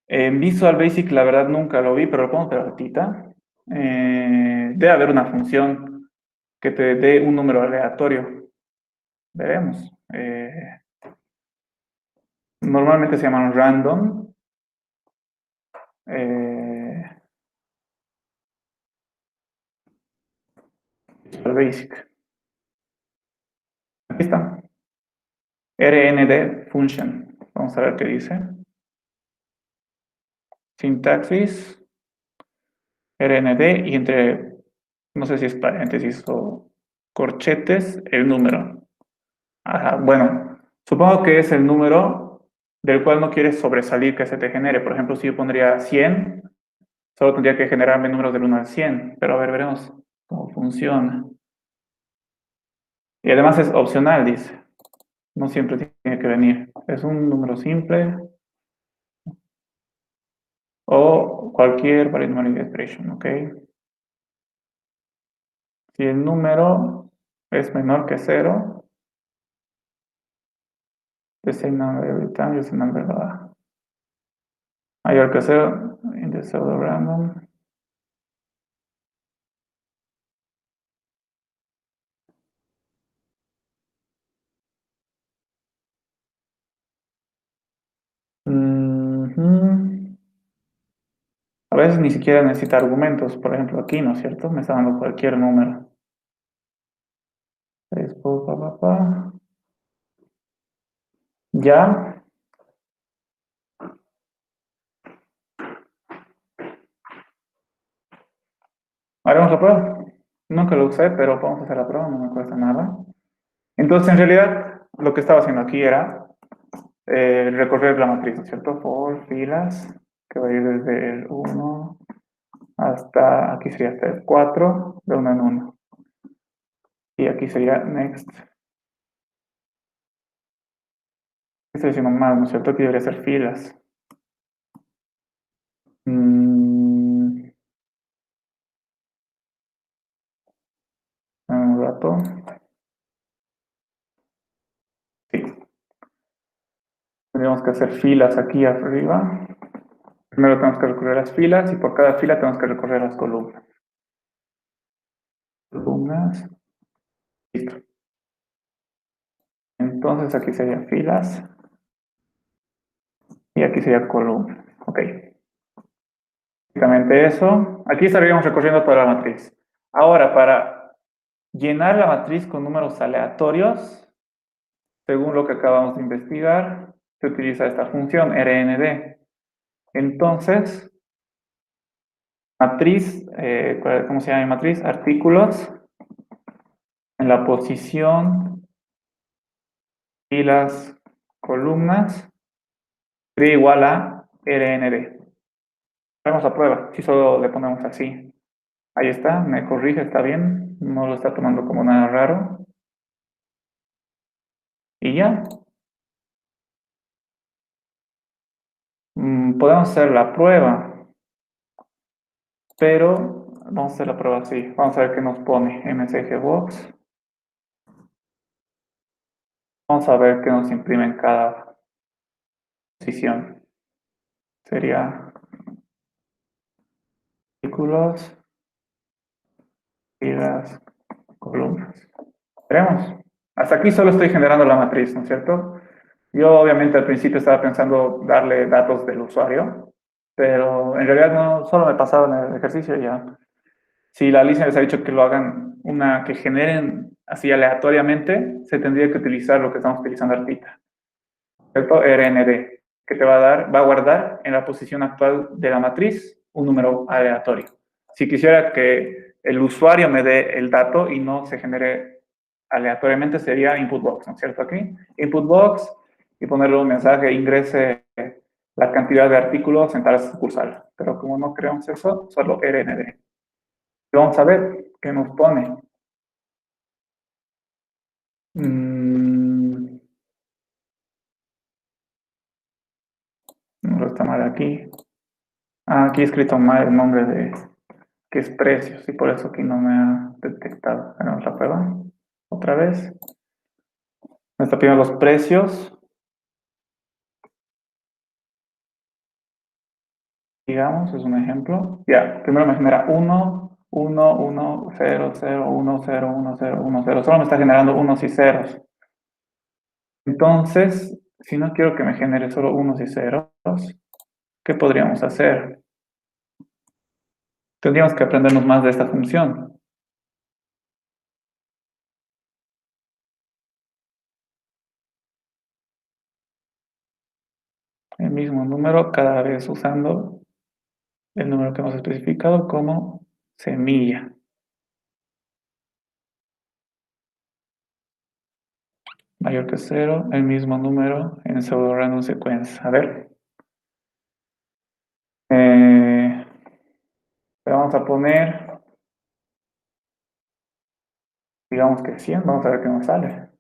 En Visual Basic, la verdad, nunca lo vi, pero lo pongo ahorita. Debe haber una función que te dé un número aleatorio. Veremos. Normalmente se llaman random. Visual Basic. Aquí está. RND function. Vamos a ver qué dice. Sintaxis. RND y entre, no sé si es paréntesis o corchetes, el número. Ajá, bueno, supongo que es el número del cual no quieres sobresalir que se te genere. Por ejemplo, si yo pondría 100, solo tendría que generarme números del 1 al 100. Pero a ver, veremos cómo funciona. Y además es opcional, dice. No siempre tiene que venir. Es un número simple o cualquier valid numeric expression, ¿ok? Si el número es menor que 0, the same number every time, just a number mayor que 0 in the pseudo random. A veces ni siquiera necesita argumentos, por ejemplo aquí, ¿no es cierto? Me está dando cualquier número. Facebook, Ya. Haremos la prueba. Nunca lo usé, pero vamos a hacer la prueba, no me cuesta nada. Entonces, en realidad, lo que estaba haciendo aquí era recorrer la matriz, ¿no es cierto? Por filas, que va a ir desde el 1 hasta, aquí sería hasta el 4, de uno en uno. Y aquí sería next. Estoy diciendo mal, ¿no es cierto? Aquí debería ser filas. Un rato. Sí. Tendríamos que hacer filas aquí arriba. Primero tenemos que recorrer las filas y por cada fila tenemos que recorrer las columnas. Columnas. Listo. Entonces aquí serían filas y aquí sería columna. Ok. Básicamente eso. Aquí estaríamos recorriendo toda la matriz. Ahora, para llenar la matriz con números aleatorios, según lo que acabamos de investigar, se utiliza esta función RND. Entonces, matriz, ¿cómo se llama mi matriz? Artículos en la posición y las columnas sería igual a RND. Vamos a prueba, si solo le ponemos así. Ahí está, me corrige, está bien, no lo está tomando como nada raro. Y ya. Podemos hacer la prueba, pero vamos a hacer la prueba así. Vamos a ver qué nos pone MSGBox. Vamos a ver qué nos imprime en cada división. Sería artículos, filas, columnas. Veremos. Hasta aquí solo estoy generando la matriz, ¿no es cierto? Yo obviamente al principio estaba pensando darle datos del usuario, pero en realidad no, solo me pasaba en el ejercicio ya. Si la lista les ha dicho que lo hagan, que generen así aleatoriamente, se tendría que utilizar lo que estamos utilizando ahorita, ¿cierto? RND, que te va a guardar en la posición actual de la matriz un número aleatorio. Si quisiera que el usuario me dé el dato y no se genere aleatoriamente, sería input box, ¿no es cierto? Aquí, input box, y ponerle un mensaje, ingrese la cantidad de artículos en tal sucursal. Pero como no creamos eso, solo RND. Vamos a ver qué nos pone. No está mal aquí. Aquí he escrito mal el nombre de que es precios y por eso aquí no me ha detectado. Hagamos la prueba. Otra vez. Me está pidiendo los precios. Digamos, es un ejemplo. Ya, primero me genera 1, 1, 1, 0, 0, 1, 0, 1, 0, 1, 0. Solo me está generando unos y ceros. Entonces, si no quiero que me genere solo unos y ceros, ¿qué podríamos hacer? Tendríamos que aprendernos más de esta función. El mismo número cada vez usando el número que hemos especificado como semilla. Mayor que 0, el mismo número en pseudo random sequence. A ver. Le vamos a poner, digamos que 100. Vamos a ver qué nos sale.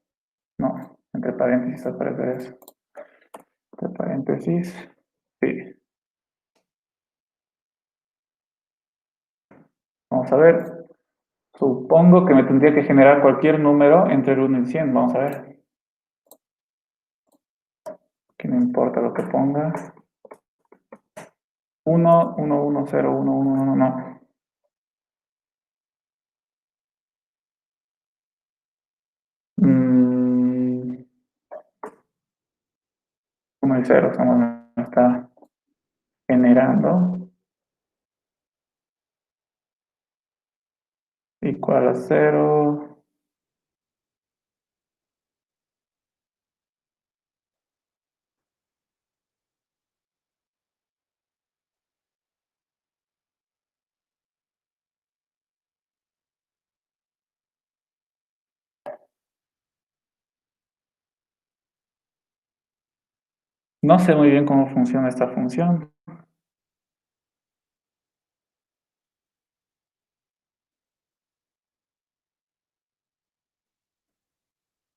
No, entre paréntesis aparece eso. Entre paréntesis, sí. Vamos a ver. Supongo que me tendría que generar cualquier número entre el 1 y el 100. Vamos a ver. Que no importa lo que ponga. 1, 1, 1, 0, 1, 1, 1, no. Mm, 1 y 0, como me está generando. Igual a 0. No sé muy bien cómo funciona esta función.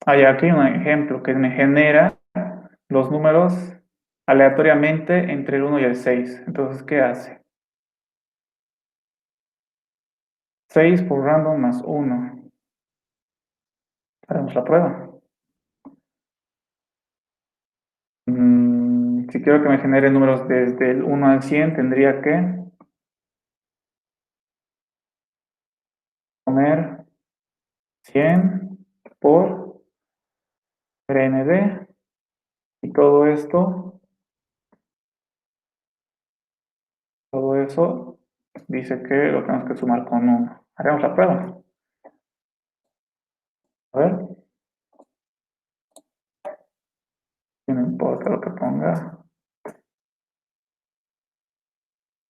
Hay aquí un ejemplo que me genera los números aleatoriamente entre el 1 y el 6. Entonces, ¿qué hace? 6 por random más 1. Haremos la prueba. Si quiero que me genere números desde el 1 al 100, tendría que poner 100 por RND y todo eso dice que lo tenemos que sumar con 1. Haremos la prueba. A ver, si no importa lo que ponga.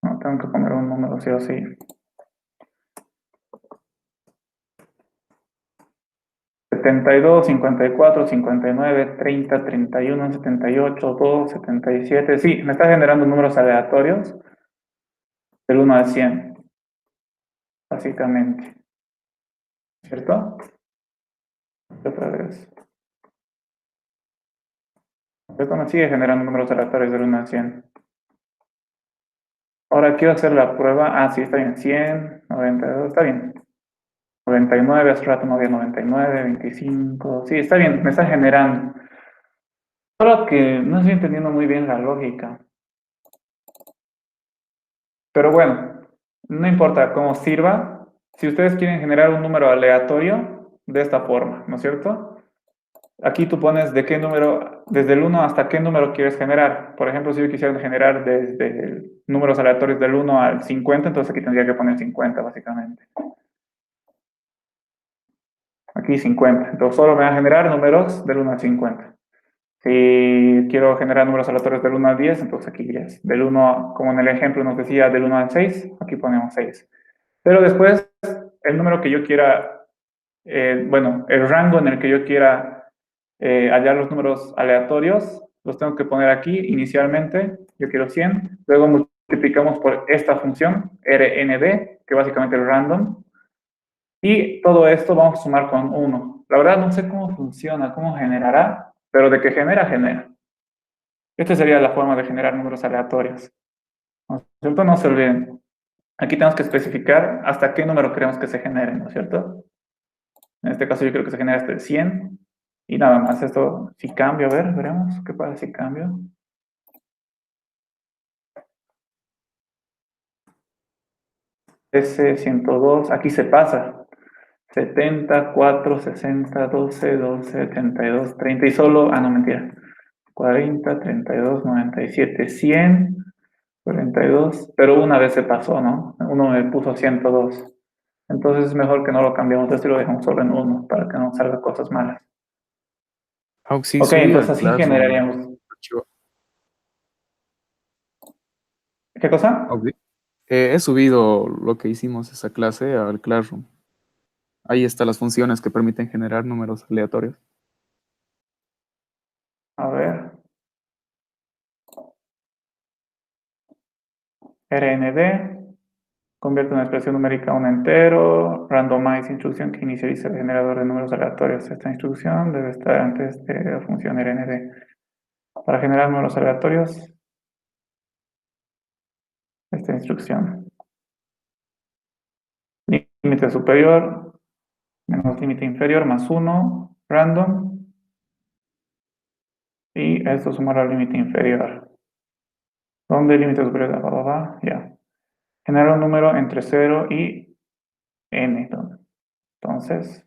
No, tengo que poner un número sí o sí. 72, 54, 59, 30, 31, 78, 2, 77. Sí, me está generando números aleatorios del 1 al 100, básicamente. ¿Cierto? Otra vez. Esto me sigue generando números aleatorios del 1 al 100. Ahora quiero hacer la prueba. Ah, sí, está bien. 100, 92, está bien. 99, hace rato no había 99, 25. Sí, está bien, me está generando. Solo que no estoy entendiendo muy bien la lógica. Pero bueno, no importa cómo sirva. Si ustedes quieren generar un número aleatorio, de esta forma, ¿no es cierto? Aquí tú pones de qué número, desde el 1 hasta qué número quieres generar. Por ejemplo, si yo quisiera generar desde números aleatorios del 1 al 50, entonces aquí tendría que poner 50, básicamente. Aquí 50. Entonces solo me va a generar números del 1 al 50. Si quiero generar números aleatorios del 1 al 10, entonces aquí 10. Del 1, como en el ejemplo nos decía, del 1 al 6, aquí ponemos 6. Pero después, el número que yo quiera, bueno, el rango en el que yo quiera hallar los números aleatorios, los tengo que poner aquí inicialmente, yo quiero 100, luego multiplicamos por esta función, RND, que básicamente es random, y todo esto vamos a sumar con 1. La verdad no sé cómo funciona, cómo generará, pero de que genera, genera. Esta sería la forma de generar números aleatorios. ¿No es cierto? No se olviden. Aquí tenemos que especificar hasta qué número queremos que se genere, ¿no es cierto? En este caso yo creo que se genera hasta el 100. Y nada más, esto, si cambio, a ver, veremos qué pasa si cambio. S102, aquí se pasa. 70, 4, 60, 12, 12, 32, 30 y solo, no mentira. 40, 32, 97, 100, 42, pero una vez se pasó, ¿no? Uno me puso 102. Entonces es mejor que no lo cambiemos, esto y lo dejamos solo en 1 para que no salga cosas malas. Sí, Ok, subí entonces al así Classroom. generaríamos. ¿Qué cosa? Ok. He subido lo que hicimos esa clase al Classroom. Ahí están las funciones que permiten generar números aleatorios. A ver. RND. Convierte una expresión numérica a un entero. Randomize, instrucción que inicializa el generador de números aleatorios. Esta instrucción debe estar antes de la función RND. Para generar números aleatorios, esta instrucción. Límite superior menos límite inferior más 1, random. Y esto sumará al límite inferior. ¿Dónde el límite superior? Ya. Genera un número entre 0 y n. Entonces,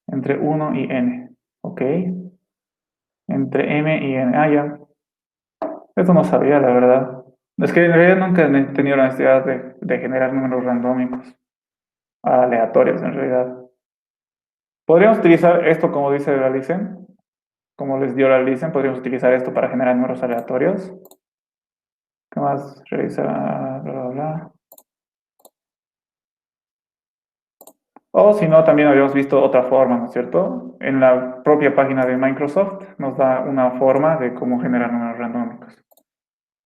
entre 1 y n. Ok. Entre m y n. Ya. Eso no sabía, la verdad. Es que en realidad nunca he tenido la necesidad de generar números randómicos, aleatorios en realidad. Podríamos utilizar esto como dice la Listen, como les dio la Listen, podríamos utilizar esto para generar números aleatorios. ¿Qué más? Revisar, bla, bla, bla. O si no, también habíamos visto otra forma, ¿no es cierto? En la propia página de Microsoft nos da una forma de cómo generar números randómicos.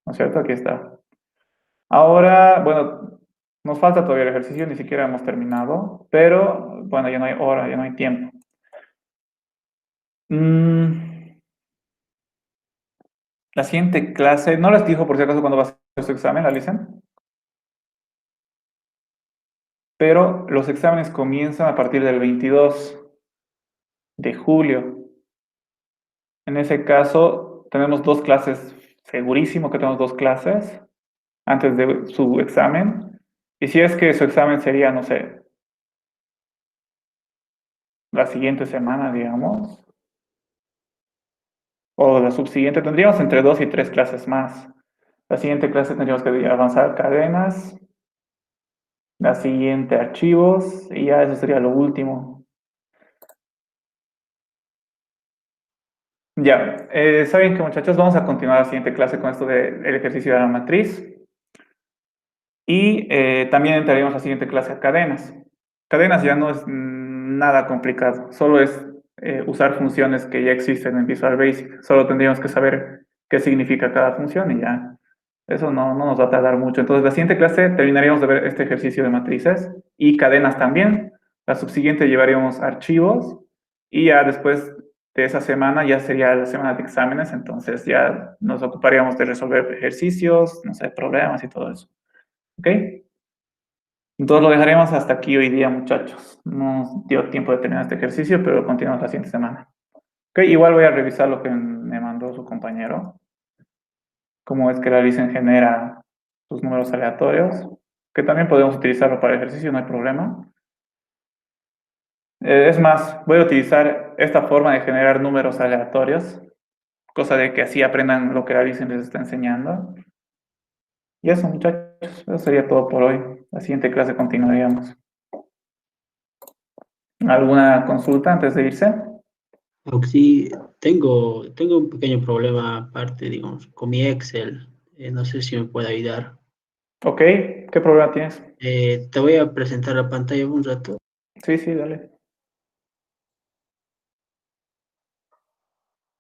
¿No es cierto? Aquí está. Ahora, bueno, nos falta todavía el ejercicio, ni siquiera hemos terminado, pero bueno, ya no hay hora, ya no hay tiempo. La siguiente clase, no les dijo por si acaso cuándo va a ser su examen, la Lisen, pero los exámenes comienzan a partir del 22 de julio. En ese caso, tenemos dos clases, segurísimo que tenemos dos clases antes de su examen. Y si es que su examen sería, no sé, la siguiente semana, digamos, o la subsiguiente, tendríamos entre 2 y 3 clases más. La siguiente clase tendríamos que avanzar cadenas, la siguiente archivos, y ya eso sería lo último. Ya, ¿saben qué, muchachos? Vamos a continuar la siguiente clase con esto del ejercicio de la matriz. Y también entraríamos a la siguiente clase a cadenas. Cadenas ya no es nada complicado, solo es usar funciones que ya existen en Visual Basic. Solo tendríamos que saber qué significa cada función y ya. Eso no nos va a tardar mucho. Entonces, la siguiente clase terminaríamos de ver este ejercicio de matrices y cadenas también. La subsiguiente llevaríamos archivos y ya después de esa semana ya sería la semana de exámenes. Entonces, ya nos ocuparíamos de resolver ejercicios, no sé, problemas y todo eso. ¿Ok? Entonces lo dejaremos hasta aquí hoy día, muchachos. No nos dio tiempo de terminar este ejercicio, pero continuamos la siguiente semana. Ok, igual voy a revisar lo que me mandó su compañero. Cómo es que la listen genera sus números aleatorios, que también podemos utilizarlo para ejercicio, no hay problema. Es más, voy a utilizar esta forma de generar números aleatorios, cosa de que así aprendan lo que la listen les está enseñando. Y eso, muchachos, eso sería todo por hoy. La siguiente clase continuaríamos. ¿Alguna consulta antes de irse? Aunque sí, tengo un pequeño problema aparte, digamos, con mi Excel. No sé si me puede ayudar. Ok, ¿qué problema tienes? Te voy a presentar la pantalla un rato. Sí, sí, dale.